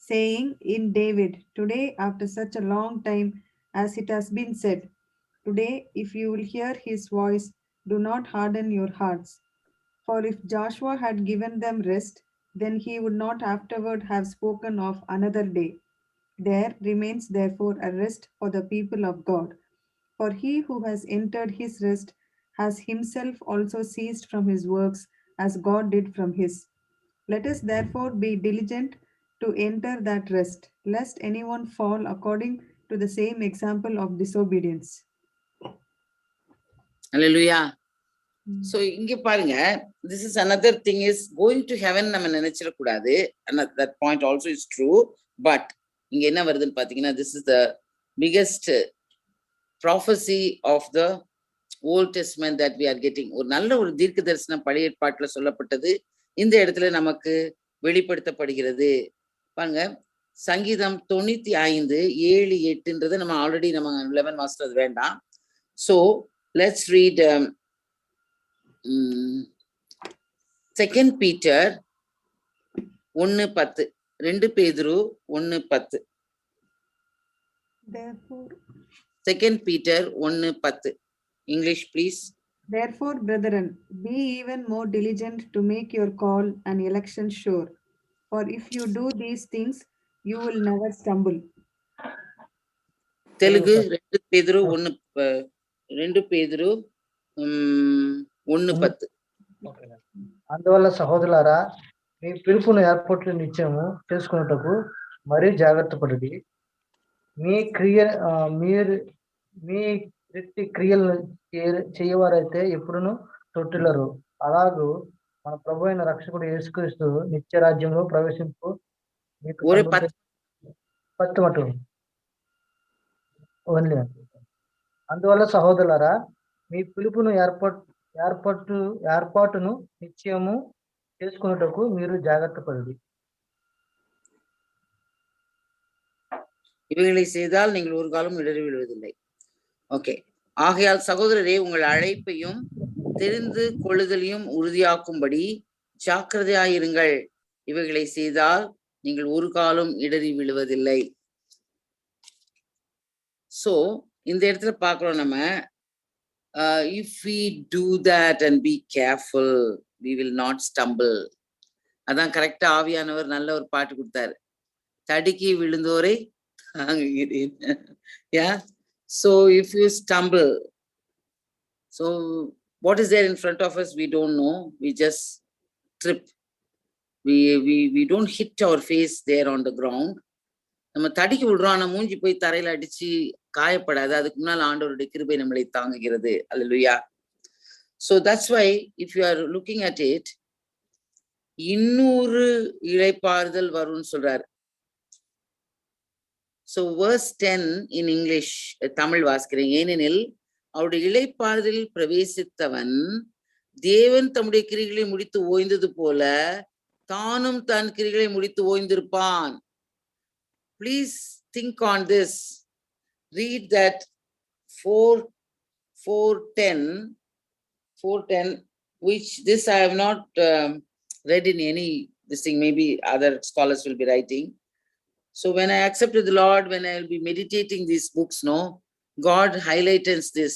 saying in David, today after such a long time, as it has been said, today if you will hear his voice, do not harden your hearts. For if Joshua had given them rest, then he would not afterward have spoken of another day. There remains therefore a rest for the people of God. For he who has entered his rest has himself also ceased from his works as God did from his. Let us therefore be diligent to enter that rest, lest anyone fall according to the same example of disobedience. Hallelujah. So இங்க பாருங்க, this is another thing is going to heaven நம்ம நினைச்சிட கூடாது. And that point also is true. But இங்க என்ன வருதுன்னு பாத்தீங்கன்னா, this is the biggest prophecy of the Old Testament that we are getting. ஒரு நல்ல ஒரு தீர்க்க தரிசனம் பழைய ஏற்பாட்டுல சொல்லப்பட்டது இந்த இடத்துல நமக்கு வெளிப்படுத்தப்படுகிறது. பாருங்க, சங்கீதம் 95, 7, 8ன்றது நம்ம ஆல்ரெடி நம்ம 11 வாசிச்சது வேண்டாம். So let's read 2 Peter 1:10, 2 பேதுரு 1:10. Therefore, 2 Peter 1:10. English, please. Therefore, brethren, be even more diligent to make your call and election sure. For if you do these things, you will never stumble. Telugu 2 பேதுரு 1:10. అందువల్ల సహోదరులారా, మీ పిలుపును ఏర్పాట్లు నిత్యము చేసుకున్నటకు మరీ జాగ్రత్త పడుడి. మీ క్రియలను చేయవారైతే ఎప్పుడును తొట్టిల్లరు. అలాగూ మన ప్రభు అయిన రక్షకుడు యేసుక్రీస్తు నిత్య రాజ్యంలో ప్రవేశింపు పత్తుమటు. అందువల్ల సహోదరులారా, మీ పిలుపును ఏర్పాటును నిత్యము చేసుకున్నటకు మీరు జాగ్రత్త పడుడి. இவைகளை செய்தால் நீங்கள் ஒரு காலம் இடறி விழுவதில்லை. ஓகே. ஆகையால் சகோதரரே, உங்கள் அழைப்பையும் தெரிந்து கொள்ளுதலையும் உறுதியாக்கும்படி ஜாக்கிரதையாயிருங்கள். இவைகளை செய்தால் நீங்கள் ஒரு காலம் இடறி விழுவதில்லை. சோ இந்த இடத்துல பாக்குறோம் நம்ம, if we do that and be careful, we will not stumble. அதான் கரெக்டா ஆவியானவர் நல்ல ஒரு பாட்டு கொடுத்தாரு, தடுக்கி விழுந்தோரை தாங்குகிறேன். Yeah. So if you stumble, so what is there in front of us? We don't know. We just trip. We don't hit our face there on the ground. நம்ம தடுக்கி விடுறோம், ஆனா மூஞ்சி போய் தரையில அடிச்சு காயப்படாது. அதுக்கு முன்னால் ஆண்டவருடைய கிருபை நம்மளை தாங்குகிறது. அல்லேலூயா. So that's why if you are looking at it, இன்னொரு இளைப்பாறுதல் வரும்னு சொல்றாரு. So verse 10 in English, Tamil வாசிக்கிறேன். ஏனெனில் அவருடைய இளைப்பாறுதலில் பிரவேசித்தவன் தேவன் தம்முடைய கிரிகளை முடித்து ஓய்ந்தது போல தானும் தன் கிரிகளை முடித்து ஓய்ந்திருப்பான். Please think on this. Read that 4:10, which this I have not read in any this thing. Maybe other scholars will be writing. So when I accepted the Lord, when I will be meditating these books, no, God highlights this.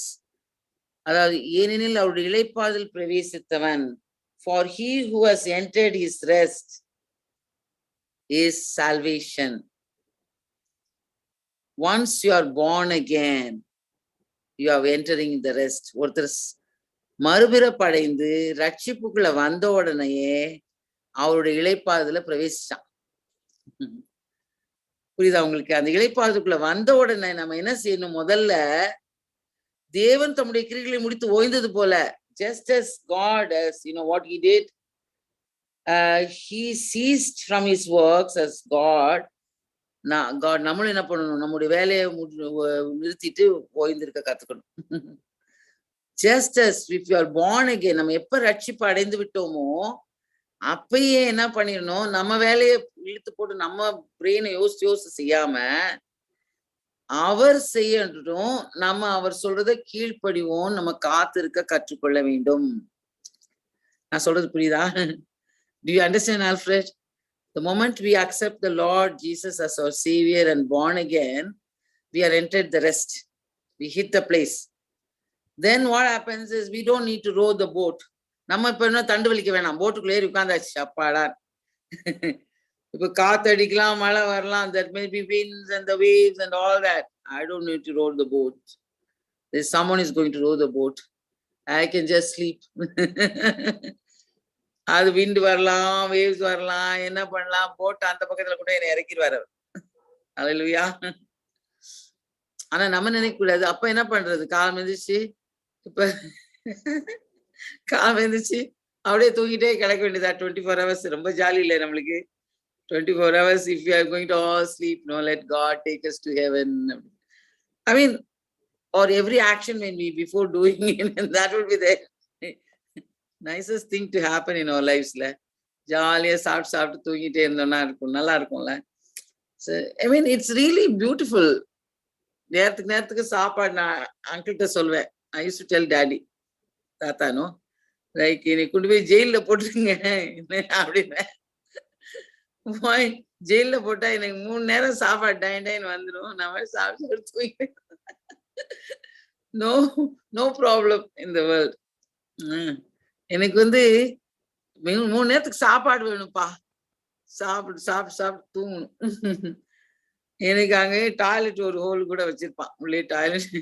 அதாவது ஏனெனில் அவருடைய இளைப்பாறுதல் பிரவேசித்தவன், for he who has entered his rest is salvation. Once you are born again, you are entering the rest. ஒருத்தர் மறுபிறப்படைந்து ரட்சிப்புக்குள்ள வந்த உடனேயே அவருடைய இளைப்பாறுதல பிரவேசிச்சான். புரியுதா உங்களுக்கு? அந்த இளைப்பாறுதலுக்குள்ள வந்த உடனே நம்ம என்ன செய்யணும்? முதல்ல தேவன் தம்முடைய கிரிகளை முடித்து ஓய்ந்தது போல, just as God, as you know what he did, he ceased from his works as God. God நம்மளும் என்ன பண்ணணும்? நம்முடைய வேலையை நிறுத்திட்டு ஓய்ந்திருக்க கத்துக்கணும். Just as if you are born again, நம்ம எப்ப ரட்சிப்பு அடைந்து விட்டோமோ அப்பயே என்ன பண்ணிடணும்? நம்ம வேலையை இழுத்து போட்டு நம்ம பிரெயினை யோசிச்சு செய்யாம அவர் செய்யட்டும், நம்ம அவர் சொல்றத கீழ்ப்படிவோம், நம்ம காத்திருக்க கற்றுக்கொள்ள வேண்டும். நான் சொல்றது புரியுதா? Do you understand, Alfred? The moment we accept the Lord Jesus as our Savior and born again, we are entered the rest. We hit the place. Then what happens is we don't need to row the boat. நம்ம இப்ப என்ன தண்டு வலிக்க வேணாம், போட்டுக்குள்ளே உட்கார்ந்தாச்சு. அப்பாடா, இப்ப காத்தடிக்கலாம், மழை வரலாம், that may be winds and the waves and all that. I don't need to row the boat. There's someone is going to row the boat. I can just sleep. அது விண்டு வரலாம், வேவ்ஸ் வரலாம், என்ன பண்ணலாம், போட்டு அந்த பக்கத்துல கூட என்னை இறக்கிடுவாரு. அல்லேலூயா. ஆனா நம்ம நினைக்க கூடாது. அப்ப என்ன பண்றது? காலம் எழுந்திரிச்சு இப்ப காலம் எழுந்திரிச்சு அப்படியே தூங்கிட்டே கிடக்க வேண்டியதா 24 hours. ரொம்ப ஜாலி இல்லை நம்மளுக்கு. 24 hours if you are going to all sleep, no, let God take us to heaven. I mean, or every action when we before doing it, that would be the nicest thing to happen in our lives. ஜாலியா சாப்பிட்டு தூங்கிட்டே இருந்தோம்னா இருக்கும், நல்லா இருக்கும்ல. So, I mean, it's really beautiful. நேரத்துக்கு சாப்பாடு நான் அங்கிள்கிட்ட சொல்வேன். I used to tell daddy, தாத்தானோ, லைக் என்னை கொண்டு போய் ஜெயில போட்டுருங்க அப்படின்னு. ஜெயில போட்டா எனக்கு 3 நேரம் சாப்பாடு டைன் வந்துடும். நம்ம சாப்பிட்டு தூங்கி no problem in the world. எனக்கு 3 நேரத்துக்கு சாப்பாடு வேணும்ப்பா. சாப்பிட்டு தூங்கணும். எனக்கு அங்கே டாய்லெட் ஒரு ஹோல் கூட வச்சிருப்பான், உள்ளே டாய்லெட்.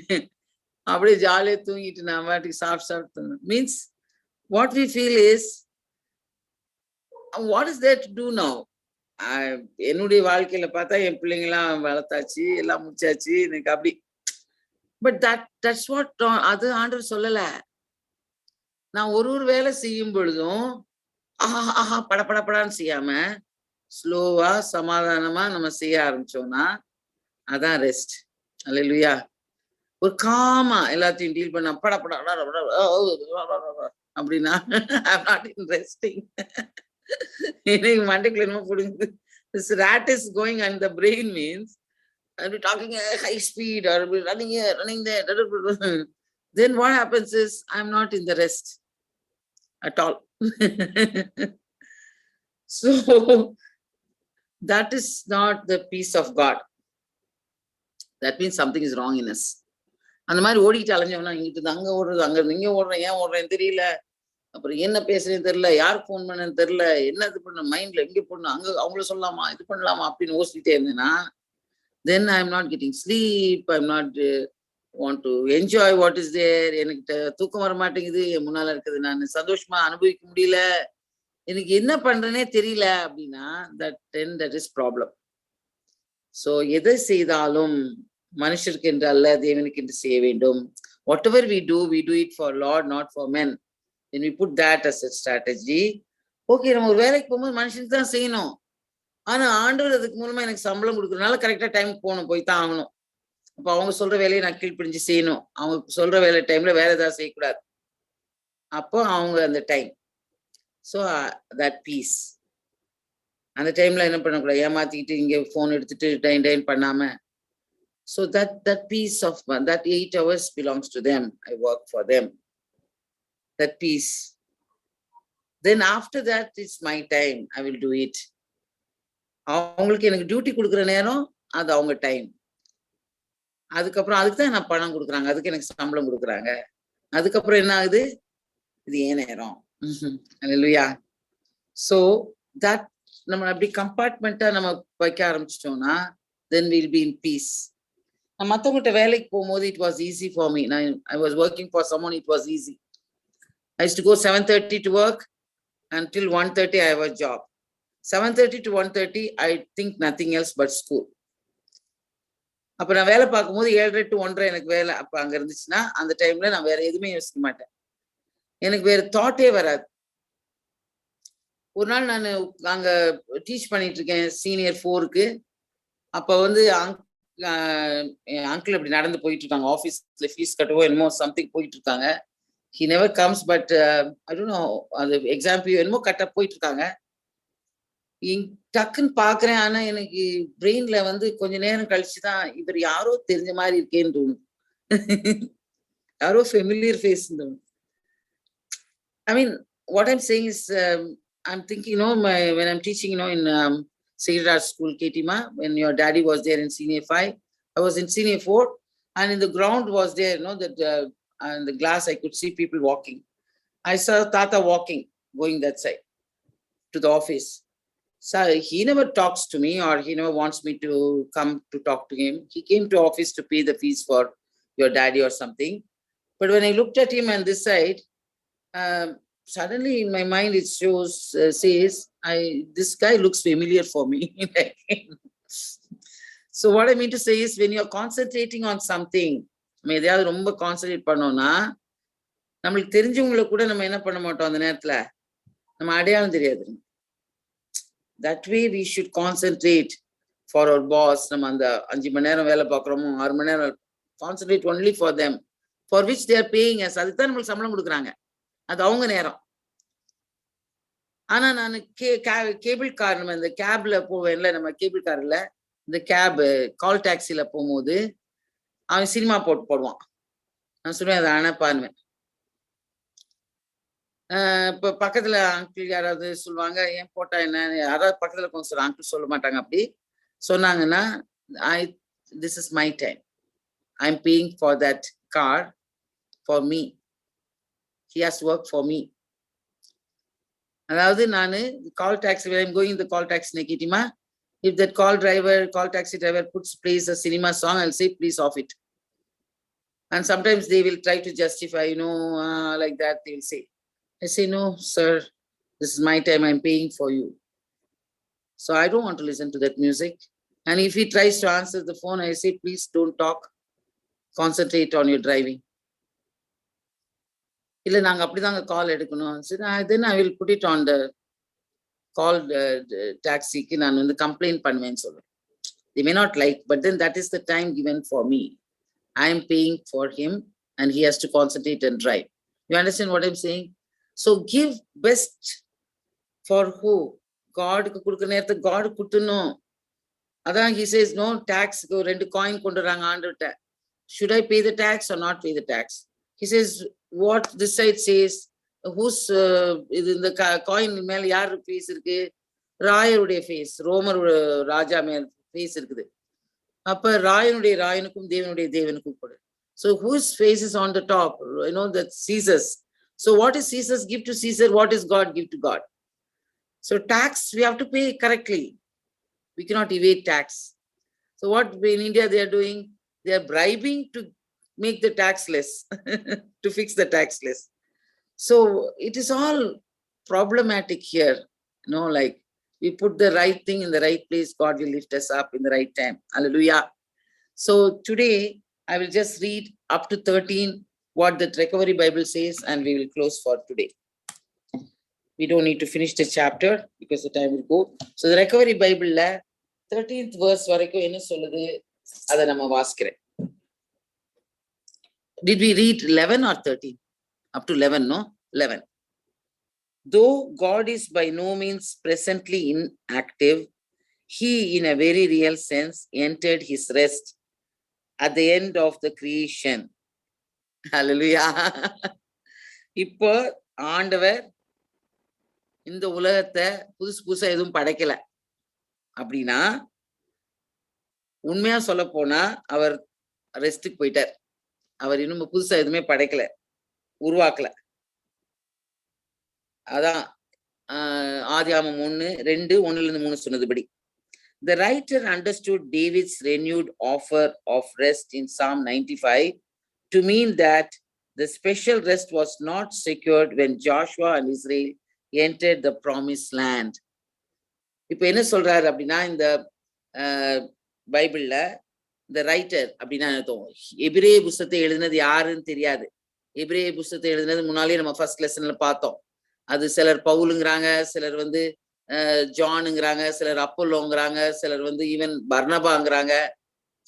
அப்படியே ஜாலியா தூங்கிட்டு நான் வாட்டுக்கு சாப்பிட்டு தூங்கணும். Means what we feel is what is there to do now. என்னுடைய வாழ்க்கையில பார்த்தா என் பிள்ளைங்கெல்லாம் வளர்த்தாச்சு, எல்லாம் முடிச்சாச்சு, எனக்கு அப்படி. பட் தட்ஸ் வாட் அது ஆண்டவர் சொல்லல. நான் ஒரு வேலை செய்யும் பொழுதும் ஆஹா படப்படப்படான்னு செய்யாம ஸ்லோவா சமாதானமா நம்ம செய்ய ஆரம்பிச்சோம்னா அதான் ரெஸ்ட். அல்லேலூயா. ஒரு காமா எல்லாத்தையும் டீல் பண்ண படப்பட அப்படின்னா I'm not in resting. எனக்கு மண்டைக்குள்ள என்னமோ புடுங்குது. This rat is going and the brain means I'll be talking at high speed or I'll be running here, running there. Then what happens is I'm not in the rest at all. So that is not the peace of God. That means something is wrong in us. அந்த மாதிரி ஓடிக்கிட்டு அலைஞ்சோம்னா இங்கிட்டு அங்க ஓடுறது, அங்க இங்க ஓடுறேன், ஏன் ஓடுறேன்னு தெரியல, அப்புறம் என்ன பேசுறேன்னு தெரியல, யாருக்கு ஃபோன் பண்ணேன்னு தெரியல, என்ன இது பண்ண மைண்ட்ல எங்க போடணும், அங்க அவங்கள சொல்லலாமா, இது பண்ணலாமா அப்படின்னு யோசிச்சுட்டே இருந்தேன்னா then I am not getting sleep. I am not want to enjoy what is there. எனக்கு தூக்கம் வர மாட்டேங்குது, என் முன்னால இருக்குது நான் சந்தோஷமா அனுபவிக்க முடியல, எனக்கு என்ன பண்றேனே தெரியல அப்படின்னா that is problem. So எதை செய்தாலும் மனுஷருக்கு என்று அல்ல, தேவனுக்கு என்று செய்ய வேண்டும். Whatever we do it for Lord, not for men. When we put that as a strategy, okay, நம்ம ஒரு வேலைக்கு போகும்போது மனுஷனுக்கு தான் செய்யணும், ஆனா ஆண்டவர் அதுக்கு மூலமா எனக்கு சம்பளம் கொடுக்கறதுனால கரெக்டா டைமுக்கு போகணும், போய் தான் ஆகணும். அப்ப அவங்க சொல்ற வேலையை நான் கீழ்ப்பிடிஞ்சு செய்யணும், அவங்க சொல்ற வேலை டைம்ல வேற ஏதாவது செய்யக்கூடாது. அப்போ அவங்க அந்த டைம். So that piece. அந்த டைம்ல என்ன பண்ணக்கூடாது, ஏமாத்திக்கிட்டு இங்க போன் எடுத்துட்டு டைன் பண்ணாம. So that piece of that 8 hours belongs to them. I work for them. That peace. Then after that it's my time. I will do it. அவங்களுக்கு எனக்கு duty கொடுக்குற நேரம் அது அவங்க டைம். அதுக்கப்புறம் அதுக்கு தான் நான் பணம் கொடுக்குறாங்க, அதுக்கு எனக்கு சம்பளம் கொடுக்குறாங்க. அதுக்கப்புறம் என்ன ஆகுது, இது ஏன் நேரம். அல்லேலூயா. ஸோ தட் நம்ம அப்படி கம்பார்ட்மெண்ட்டா நம்ம வைக்க ஆரம்பிச்சிட்டோம்னா then we'll be in peace. நான் மற்றவங்கள்ட்ட வேலைக்கு போகும்போது it was easy for me. I was working for someone, it was easy. I used to go 7:30 to work until 1:30 I have a job. 7:30 to 1:30 I think nothing else but school. அப்ப நான் வேலை பார்க்கும்போது 7:30 to 1:30 எனக்கு வேலை அப்ப அங்க இருந்துச்சுன்னா அந்த டைம்ல நான் வேற எதுவுமே யோசிக்க மாட்டேன், எனக்கு வேற தாட்டே வராது. ஒரு நாள் நான் அங்க டீச் பண்ணிட்டு இருக்கேன் சீனியர் 4க்கு. அப்ப என் அங்கிள் அப்படி நடந்து போயிட்டு இருக்காங்க, ஆஃபீஸ்ல ஃபீஸ் கட்டவோ என்னமோ சம்திங் போயிட்டு இருக்காங்க. he never comes but I don't know அது எக்ஸாம் என்னமோ கட்ட போயிட்டு இருக்காங்க. டக்குன்னு பாக்குறேன், ஆனா எனக்கு பிரெயின்ல கொஞ்ச நேரம் கழிச்சுதான் இவர் யாரோ தெரிஞ்ச மாதிரி இருக்கேன்னு தோணும், யாரோ ஃபெமிலியர் ஃபேஸ் தோணும். I mean, what I'm saying is, I'm thinking, when I'm teaching, in Sacred Heart School, Ketima, when your daddy was there in Senior 5, I was in Senior 4, and in the ground was there, that in the glass I could see people walking. I saw Tata walking, going that side to the office. So he never talks to me, or he never wants me to come to talk to him. He came to office to pay the fees for your daddy or something. But when I looked at him on this side, suddenly in my mind it says, this guy looks familiar for me. So what I mean to say is, when you're concentrating on something, நம்ம எதையாவது ரொம்ப concentrate பண்ணோம்னா நம்மளுக்கு தெரிஞ்சவங்களை கூட நம்ம என்ன பண்ண மாட்டோம் அந்த நேரத்துல, நம்ம அடையாளம் தெரியாது. That way we should concentrate for our boss. நம்ம அந்த 5 மணி நேரம் வேலை பார்க்குறோமோ 6 மணி நேரம், concentrate only for them, for which they are paying us. அதுதான் நம்மளுக்கு சம்பளம் கொடுக்குறாங்க, அது அவங்க நேரம். ஆனா நான் கேபிள் கார், நம்ம இந்த கேப்ல போவேன்ல, நம்ம கேபிள் கார்ல இந்த கேப் கால் டாக்ஸில போகும்போது அவன் சினிமா போடுவான். நான் சொல்லுவேன் அதை அனுப்பானுவேன். இப்போ பக்கத்துல அங்கிள் யாராவது சொல்லுவாங்க, ஏன் போட்டா என்ன, யாராவது பக்கத்துல கொஞ்சம் சொல்ல, அங்கிள் சொல்ல மாட்டாங்க. அப்படி சொன்னாங்கன்னா, this is my time, I'm paying for that car for me, he has to work for me. அதாவது நான் call taxi, I'm going the call taxi Nikitima, if that call taxi driver plays a cinema song, I'll say please off it. And sometimes they will try to justify, like that they will say. I say, no sir, this is my time, I'm paying for you, so I don't want to listen to that music. And if he tries to answer the phone, I say, please don't talk, concentrate on your driving. இல்ல நாங்க அப்படிதாங்க கால் எடுக்கணும். Then I will put it on the call taxiக்கு நான் வந்து complaint பண்ணுவேன்னு சொல்லுவேன். They may not like, but then that is the time given for me. I am paying for him and he has to concentrate and drive. You understand what I'm saying? So give best for who? God க்கு கொடுக்கிற நேரத்துக்கு God கொடுத்துணும். அதான் he says, no tax, 2 coin கொண்டு வராங்க ஆண்டவர்ட்ட. Should I pay the tax or not pay the tax? He says, what this side says, whose இது இந்த coin மேல யார் ஃபேஸ் இருக்கு? ராயருடைய ஃபேஸ், ரோமர் ராஜா மேல் ஃபேஸ் இருக்குது. அப்ப ராயனுடைய ராயனுக்கும் தேவனுடைய தேவனுக்கும் கூட. So whose face is on the top? That Caesar's. So what is Caesar's give to Caesar? What is God give to God? So tax we have to pay correctly. We cannot evade tax. So what in India they are doing? They are bribing to make the tax less, to fix the tax less. So it is all problematic here. Like we put the right thing in the right place, God will lift us up in the right time. Hallelujah. So today I will just read up to 13 what the Recovery Bible says, and we will close for today. We don't need to finish the chapter because the time will go. So the Recovery Bible la 13th verse வரைக்கும் என்ன சொல்லுது அதை நம்ம வாசிக்கிறேன். Did we read 11 or 13? Up to 11, no? 11. Though God is by no means presently inactive, he in a very real sense entered his rest at the end of the creation. Hallelujah. இப்போ ஆண்டவர் இந்த உலகத்தை புதுசா எதுவும் படைக்கல. அப்படின்னா உண்மையா சொல்ல போனா அவர் ரெஸ்டுக்கு போயிட்டார். அவர் இன்னும் புதுசா எதுவுமே படைக்கல, உருவாக்கல. அதான் ஆதியாகமம் 1:2-1-3 சொன்னதுபடி. The writer understood David's renewed offer of rest in Psalm 95 to mean that the special rest was not secured when Joshua and Israel entered the promised land. இப்ப என்ன சொல்றாரு அப்படின்னா, இந்த பைபிள்ல இந்த ரைட்டர் அப்படின்னா எபிரேய புஸ்தகத்தை எழுதினது யாருன்னு தெரியாது. எபிரேய புஸ்தகத்தை எழுதினது முன்னாலே நம்ம ஃபர்ஸ்ட் லெசன்ல பார்த்தோம். அது சிலர் பவுலுங்கிறாங்க, சிலர் வந்து ஜானுங்கிறாங்க, சிலர் அப்போலோங்கிறாங்க, சிலர் வந்து ஈவன் பர்னபாங்கிறாங்க,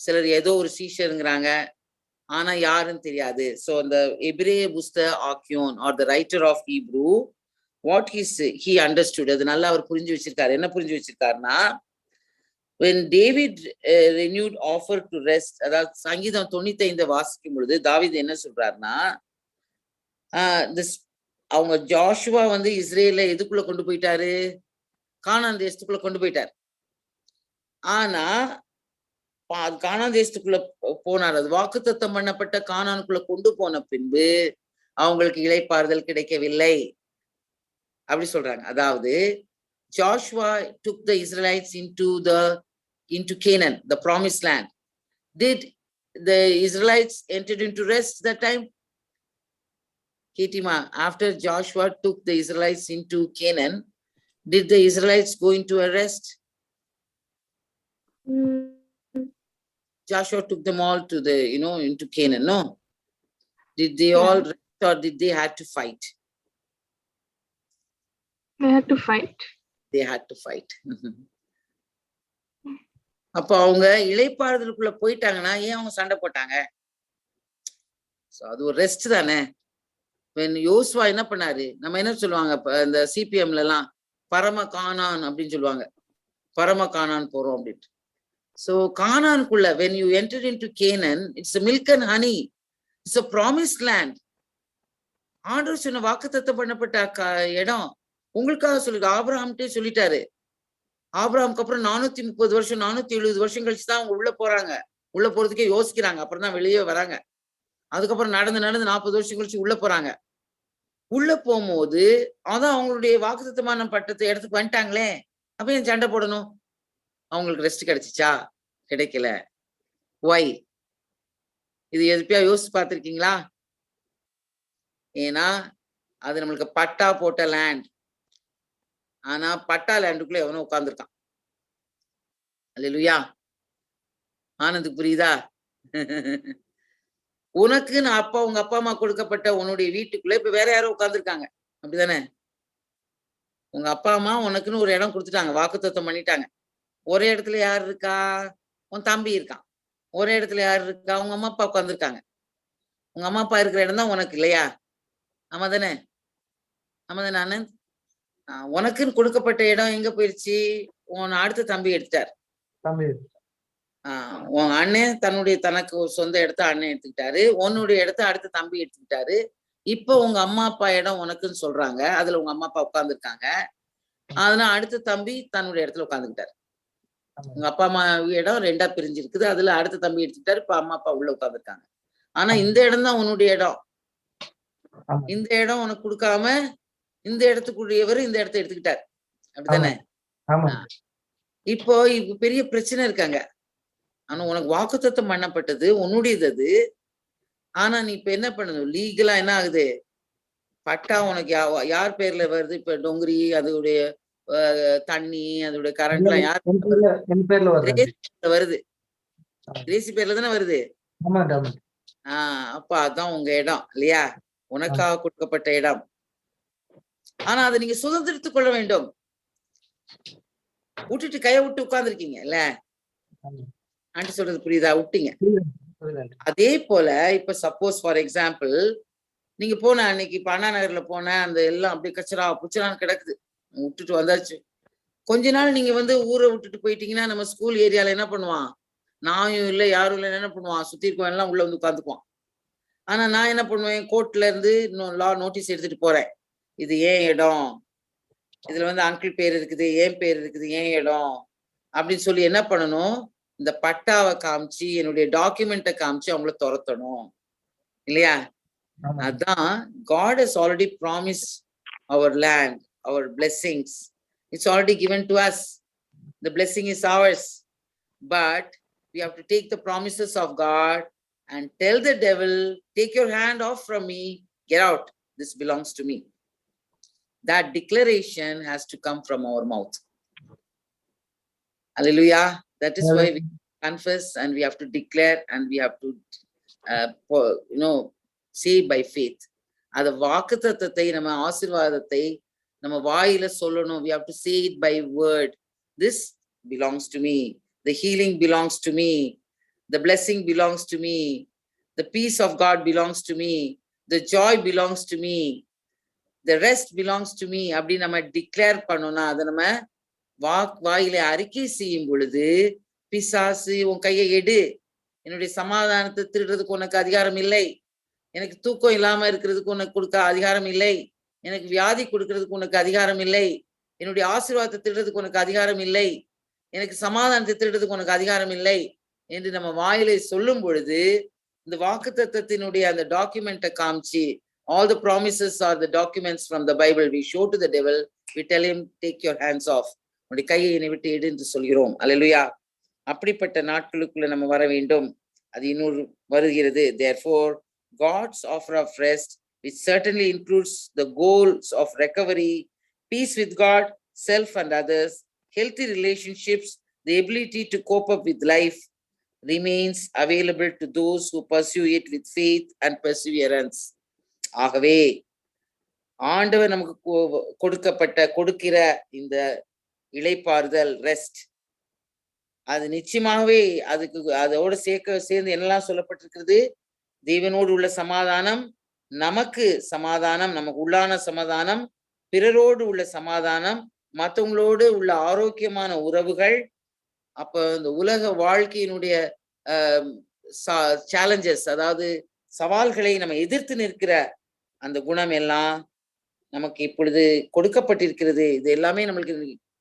சிலர் ஏதோ ஒரு சீஷருங்கிறாங்க. ஆனா யாருன்னு தெரியாது. ஸோ அந்த எபிரேய புஸ்தக ஆக்கியோன் or the writer of Hebrew, what he understood, அது நல்லா அவர் புரிஞ்சு வச்சிருக்காரு. என்ன புரிஞ்சு வச்சிருக்காருன்னா, when David renewed offer to rest, அதாவது சங்கீதம் 95 வாசிக்கும் பொழுது தாவீது என்ன சொல்றாருன்னா, அவங்க ஜோஷுவா வந்து இஸ்ரேல எதுக்குள்ள கொண்டு போயிட்டாரு? கானான் தேசத்துக்குள்ள கொண்டு போயிட்டார். ஆனா கானான் தேசத்துக்குள்ள போனார். அது வாக்குத்தத்தம் பண்ணப்பட்ட கானானுக்குள்ள கொண்டு போன பின்பு அவங்களுக்கு இளைப்பாறுதல் கிடைக்கவில்லை அப்படி சொல்றாங்க. அதாவது Joshua took the Israelites into Canaan, the promised land. Did the Israelites entered into rest that time? Ketima, after Joshua took the Israelites into Canaan, did the Israelites go into a rest? Joshua took them all to the, into Canaan, no? Did they all rest or did they have to fight? They had to fight. They had to fight. அப்ப அவங்க இளைப்பாறுதலுக்குள்ள போயிட்டாங்கன்னா ஏன் அவங்க சண்டை போட்டாங்க? அது ஒரு rest தானே. யோசுவா என்ன பண்ணாரு, நம்ம என்ன சொல்லுவாங்க இந்த சிபிஎம்ல எல்லாம் பரம கானான் அப்படின்னு சொல்லுவாங்க, பரம கானான் போறோம் அப்படின்ட்டு. So கானானுக்குள்ள when you enter into Canaan, it's a milk and honey, it's a promised land. ஆண்டவர் சொன்ன வாக்குத்தத்தம் பண்ணப்பட்ட இடம் உங்களுக்காக சொல்லுங்க. ஆபிரகாம்கிட்டே சொல்லிட்டாரு. ஆபிரகாமுக்கு அப்புறம் 430 வருஷம் 470 வருஷம் கழிச்சு தான் அவங்க உள்ள போறாங்க. உள்ள போறதுக்கே யோசிக்கிறாங்க, அப்புறம் தான் வெளியே வராங்க. அதுக்கப்புறம் நடந்து 40 வருஷம் கழிச்சு உள்ள போறாங்க. உள்ள போகும்போது அதான் அவங்களுடைய வாக்குத்தத்தமான பட்டத்தை இடத்துக்கு வந்துட்டாங்களே, அப்ப ஏன் சண்டை போடணும்? அவங்களுக்கு ரெஸ்ட் கிடைச்சிச்சா? கிடைக்கல. ஒய்? இது எதுப்பா யோசிச்சு பார்த்திருக்கீங்களா? ஏன்னா அது நம்மளுக்கு பட்டா போட்ட லேண்ட். ஆனா பட்டா லேண்டுக்குள்ள எவனோ உட்கார்ந்துருக்கான். அல்லேலூயா. ஆனந்துக்கு புரியுதா? உனக்கு நான் உங்க அப்பா அம்மா கொடுக்கப்பட்ட உன்னுடைய வீட்டுக்குள்ள இப்ப வேற யாரும் உட்கார்ந்துருக்காங்க, அப்படிதானே? உங்க அப்பா அம்மா உனக்குன்னு ஒரு இடம் கொடுத்துட்டாங்க, வாக்குத்தத்தம் பண்ணிட்டாங்க. ஒரே இடத்துல யார் இருக்கா? உன் தம்பி இருக்கான். ஒரே இடத்துல யார் இருக்கா? உங்க அம்மா அப்பா உட்கார்ந்துருக்காங்க. உங்க அம்மா அப்பா இருக்கிற இடம் தான் உனக்கு, இல்லையா? ஆமா தானே? ஆமா தானே ஆனந்த்? உனக்குன்னு கொடுக்கப்பட்ட இடம் எங்க போயிடுச்சு? உன் அடுத்த தம்பி எடுத்துட்டார். உன் அண்ணன் தனக்கு சொந்த இடத்த அண்ணன் எடுத்துக்கிட்டாரு. உன்னுடைய இடத்த அடுத்த தம்பி எடுத்துக்கிட்டாரு. இப்ப உங்க அம்மா அப்பா இடம் உனக்குன்னு சொல்றாங்க, அதுல உங்க அம்மா அப்பா உட்கார்ந்துருக்காங்க. அதனால அடுத்த தம்பி தன்னுடைய இடத்துல உட்கார்ந்துக்கிட்டாரு. உங்க அப்பா அம்மா இடம் 2ஆ பிரிஞ்சிருக்குது, அதுல அடுத்த தம்பி எடுத்துக்கிட்டாரு. இப்ப அம்மா அப்பா உள்ள உட்கார்ந்துருக்காங்க. ஆனா இந்த இடம் தான் உன்னுடைய இடம். இந்த இடம் உனக்கு கொடுக்காம இந்த இடத்துக்குரியவர் இந்த இடத்த எடுத்துக்கிட்டாரு, அப்படித்தானே? இப்போ பெரிய பிரச்சனை இருக்காங்க. ஆனா உனக்கு வாக்குத்தத்தம் பண்ணப்பட்டது உன்னுடையது அது. ஆனா நீ இப்ப என்ன பண்ணணும்? லீகலா என்ன ஆகுது? பட்டா உனக்கு யார் பேர்ல வருது? இப்ப டொங்கிரி, அதோடைய தண்ணி, அதோடைய கரண்ட் எல்லாம் யார் வருது? கிரேசி பேர்ல தானே வருது. அப்ப அதான் உங்க இடம், இல்லையா? உனக்காக கொடுக்கப்பட்ட இடம். ஆனா அதை நீங்க சுதந்திரத்துக் கொள்ள வேண்டும். விட்டுட்டு கைய விட்டு உட்கார்ந்துருக்கீங்க இல்ல? ஆண்டி சொல்றது புரியுதா? விட்டீங்க. அதே போல இப்ப சப்போஸ் ஃபார் எக்ஸாம்பிள் நீங்க போன அன்னைக்கு இப்ப அண்ணா நகர்ல போன அந்த எல்லாம் அப்படியே கச்சரா புச்சரான்னு கிடக்குது, விட்டுட்டு வந்தாச்சு. கொஞ்ச நாள் நீங்க ஊரை விட்டுட்டு போயிட்டீங்கன்னா நம்ம ஸ்கூல் ஏரியால என்ன பண்ணுவான்? நாயும் இல்லை யாரும் இல்லை, என்ன பண்ணுவான்? சுத்தி இருக்கவன் எல்லாம் உள்ள உட்காந்துக்குவான். ஆனா நான் என்ன பண்ணுவேன்? கோர்ட்ல இருந்து லா நோட்டீஸ் எடுத்துட்டு போறேன். இது ஏன் இடம், இதுல அங்கிள் பேர் இருக்குது, ஏன் பேர் இருக்குது, ஏன் இடம் அப்படின்னு சொல்லி என்ன பண்ணணும்? இந்த பட்டாவை காமிச்சு என்னுடைய டாக்குமெண்ட்டை காமிச்சு அவங்கள துரத்தணும், இல்லையா? அதான் God has already promised our land, our blessings. It's already given to us. The blessing is ours. But we have to take the promises of God and tell the devil, take your hand off from me, get out, this belongs to me. That declaration has to come from our mouth. Hallelujah. That is why we confess and we have to declare and we have to say by faith. அது வாக்குத்தத்தத்தை நம்ம ஆசீர்வாதத்தை நம்ம வாயில சொல்லணும். We have to say it by word. This belongs to me. The healing belongs to me. The blessing belongs to me. The peace of God belongs to me. The joy belongs to me. The rest belongs to me. அப்படி நம்ம declare பண்ணோம்னா அதை நம்ம வாயில அறிக்கை செய்யும் பொழுது, பிசாசு உன் கையை எடு, என்னுடைய சமாதானத்தை திருடுறதுக்கு உனக்கு அதிகாரம் இல்லை, எனக்கு தூக்கம் இல்லாம இருக்கிறதுக்கு உனக்கு கொடுக்க அதிகாரம் இல்லை, எனக்கு வியாதி கொடுக்கறதுக்கு உனக்கு அதிகாரம் இல்லை, என்னுடைய ஆசீர்வாதத்தை திருடுறதுக்கு உனக்கு அதிகாரம் இல்லை, எனக்கு சமாதானத்தை திருடுறதுக்கு உனக்கு அதிகாரம் இல்லை என்று நம்ம வாயிலை சொல்லும் பொழுது இந்த வாக்குத்தத்தத்தினுடைய அந்த டாக்குமெண்ட்டை காமிச்சு, all the promises are the documents from the Bible, we show to the devil, we tell him, take your hands off, உன்னுடைய கையை என்னை விட்டு எடு என்று சொல்கிறோம். அல்லேலூயா. அப்படிப்பட்ட நாட்களுக்குள்ள நம்ம வர வேண்டும். அது இன்னொரு வருகிறது. Therefore God's offer of rest which certainly includes the goals of recovery, peace with God, self and others, healthy relationships, the ability to cope up with life, remains available to those who pursue it with faith and perseverance. ஆகவே ஆண்டவர் நமக்கு கொடுக்கிற இந்த இளைப்பாறுதல், rest, அது நிச்சயமாகவே அதோடு சேர்ந்து என்னெல்லாம் சொல்லப்பட்டிருக்கிறது? தேவனோடு உள்ள சமாதானம், நமக்கு சமாதானம், நமக்கு உள்ளான சமாதானம், பிறரோடு உள்ள சமாதானம், மற்றவங்களோடு உள்ள ஆரோக்கியமான உறவுகள். அப்ப இந்த உலக வாழ்க்கையினுடைய சேலஞ்சஸ், அதாவது சவால்களை நம்ம எதிர்த்து நிற்கிற அந்த குணம் எல்லாம் நமக்கு இப்பொழுது கொடுக்கப்பட்டிருக்கிறது. இது எல்லாமே நம்மளுக்கு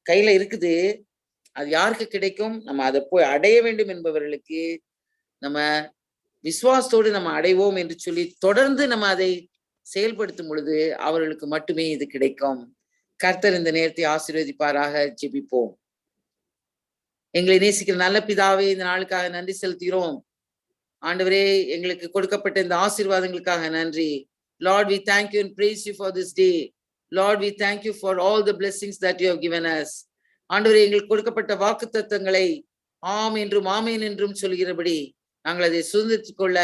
கையில இருக்குது. அது யாருக்கு கிடைக்கும்? நம்ம அதை போய் அடைய வேண்டும் என்பவர்களுக்கு நம்ம விசுவாசத்தோடு நம்ம அடைவோம் என்று சொல்லி தொடர்ந்து நம்ம அதை செயல்படுத்தும் பொழுது அவர்களுக்கு மட்டுமே இது கிடைக்கும். கர்த்தர் இந்த நேரத்தை ஆசீர்வதிப்பாராக. ஜெபிப்போம். எங்களை நேசிக்கிற நல்ல பிதாவே, இந்த நாளுக்காக நன்றி செலுத்துகிறோம். ஆண்டவரே, எங்களுக்கு கொடுக்கப்பட்ட இந்த ஆசீர்வாதங்களுக்காக நன்றி. Lord, we thank you and praise you for this day. Lord, we thank you for all the blessings that you have given us. ஆண்டவரே, எங்களுக்கு கொடுக்கப்பட்ட வாக்குத்தத்தங்களை ஆம் என்றும் ஆமேன் என்றும் சொல்கிறபடி நாங்கள் அதை சுதந்திரித்துக் கொள்ள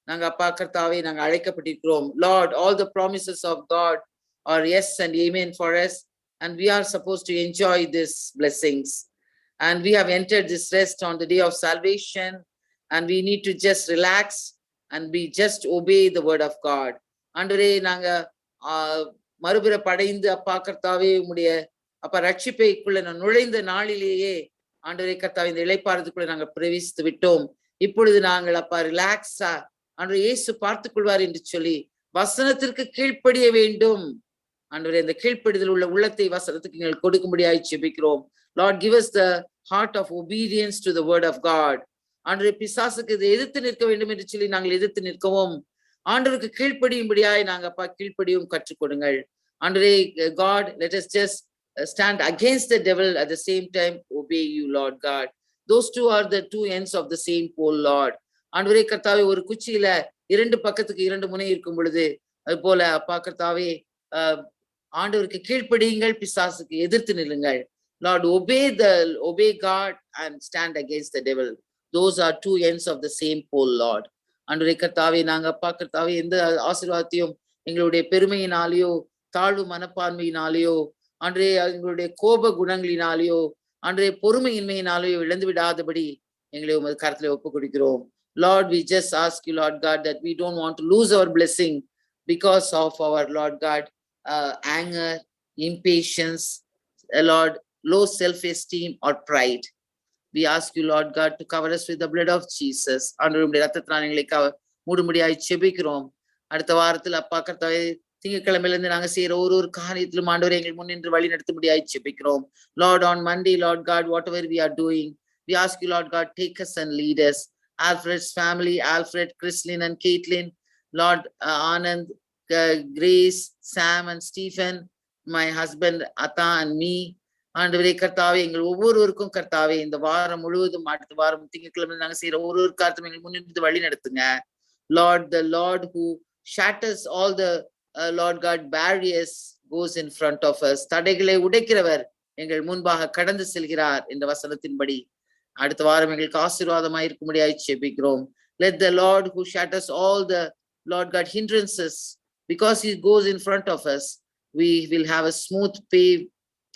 நாங்கள் அப்பா கர்த்தாவே நாங்கள் அழைக்கப்பட்டிருக்கிறோம். Lord, all the promises of God are yes and amen for us, and we are supposed to enjoy these blessings. And we have entered this rest on the day of salvation, and we need to just relax and we just obey the word of God. ஆண்டவரே, நாங்க மறுபிற படைந்து அப்பா கர்த்தாவே உம்முடைய அப்பா ரட்சிப்பைக்குள்ள நுழைந்த நாளிலேயே ஆண்டவரே கர்த்தாவே இந்த இளைப்பாறுதலுக்குள்ள நாங்கள் பிரவேசித்து விட்டோம். இப்பொழுது நாங்கள் அப்பா ரிலாக்ஸா ஆண்டவரே இயேசு பார்த்துக் கொள்வார் என்று சொல்லி வசனத்திற்கு கீழ்ப்படிய வேண்டும். ஆண்டவரே, இந்த கீழ்ப்படிதல் உள்ள உள்ளத்தை வசனத்துக்கு நீங்கள் கொடுக்கும்படியாய் ஜெபிக்கிறோம். Lord, give us the heart of obedience to the word of God. ஆண்டவரே, பிசாசுக்கு இதை எதிர்த்து நிற்க வேண்டும் என்று சொல்லி நாங்கள் எதிர்த்து நிற்கவும், ஆண்டவருக்கு கீழ்ப்படியும்படியாய் நாங்க அப்பா கீழ்ப்படியும் கற்றுக் கொடுங்கள். ஆண்டவரே, God, let us just stand against the devil at the same time obey you, Lord God. Those two are the two ends of the same pole, Lord. ஆண்டவரே கர்த்தாவே, ஒரு குச்சியில இரண்டு பக்கத்துக்கு இரண்டு முனை இருக்கும் பொழுது அது போல அப்பா கர்த்தாவே ஆண்டவருக்கு கீழ்ப்படியுங்கள், பிசாசுக்கு எதிர்த்து நில்லுங்கள். Lord, obey God and stand against the devil. Those are two ends of the same pole, Lord. ஆண்டவரே கர்த்தாவே, நாங்க அப்பா கர்த்தாவே எந்த ஆசீர்வாதத்தையும் எங்களுடைய பெருமையினாலேயோ தாழ்வு மனப்பான்மையினாலேயோ ஆண்டவரே எங்களுடைய கோப குணங்களினாலேயோ ஆண்டவரே பொறுமையின்மையினாலேயோ இழந்து விடாதபடி எங்களை உமது கரத்திலே ஒப்புக் கொடுக்கிறோம். Lord, we just ask you, Lord God, that we don't want to lose our blessing because of our, Lord God, anger, impatience, Lord, low self-esteem or pride. We ask you, Lord God, to cover us with the blood of Jesus. ஆண்டவருடைய இரத்தத்தினால் எங்களை மூடும்படியாய் ஜெபிக்கிறோம். அடுத்த வாரத்தில் அப்பா கர்த்தாவே திங்கட்கிழமையிலிருந்து நாங்க செய்யற ஒரு காரியத்திலும் ஆண்டவரே எங்களை முன்னின்று வழி நடத்தும்படியாய் ஜெபிக்கிறோம். Lord, on Monday, Lord God, whatever we are doing, we ask you, Lord God, take us and lead us. Alfred's family, Alfred, Chrislyn and Caitlin, Lord, Anand, Grace, Sam and Stephen, my husband Ata and me. ஆண்டவரே கர்த்தாவே, எங்கள் ஒவ்வொருவருக்கும் கர்த்தாவே இந்த வாரம் முழுவதும் அடுத்த வாரம் திங்கட்கிழமை நாங்க செய்யற ஒரு காரியத்தையும் எங்களுக்கு முன்னின்று வழி நடத்துங்க. Lord, the Lord who shatters all the Lord God barriers goes in front of us. தடைகளை உடைக்கிறவர் எங்கள் முன்பாக கடந்து செல்கிறார் என்ற வசனத்தின்படி அடுத்த வாரம் எங்களுக்கு ஆசீர்வாதமாய் இருக்கும்படியாய் ஜெபிக்கிறோம். Let the Lord who shatters all the Lord God hindrances, because he goes in front of us, we will have a smooth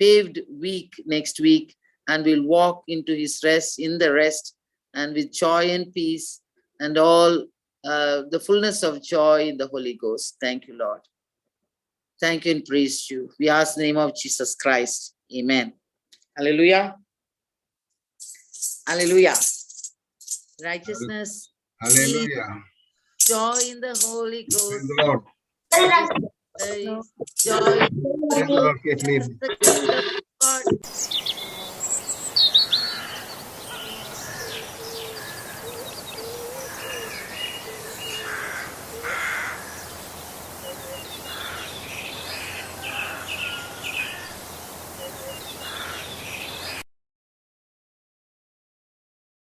paved week next week, and we'll walk into his rest, in the rest, and with joy and peace and all the fullness of joy in the Holy Ghost. Thank you, Lord. Thank you and praise you. We ask in the name of Jesus Christ. Amen. Hallelujah. Hallelujah. Righteousness. Hallelujah. Joy in the Holy Ghost. Praise the Lord. Joy. Praise the Lord, Caitlin. The kingdom of God.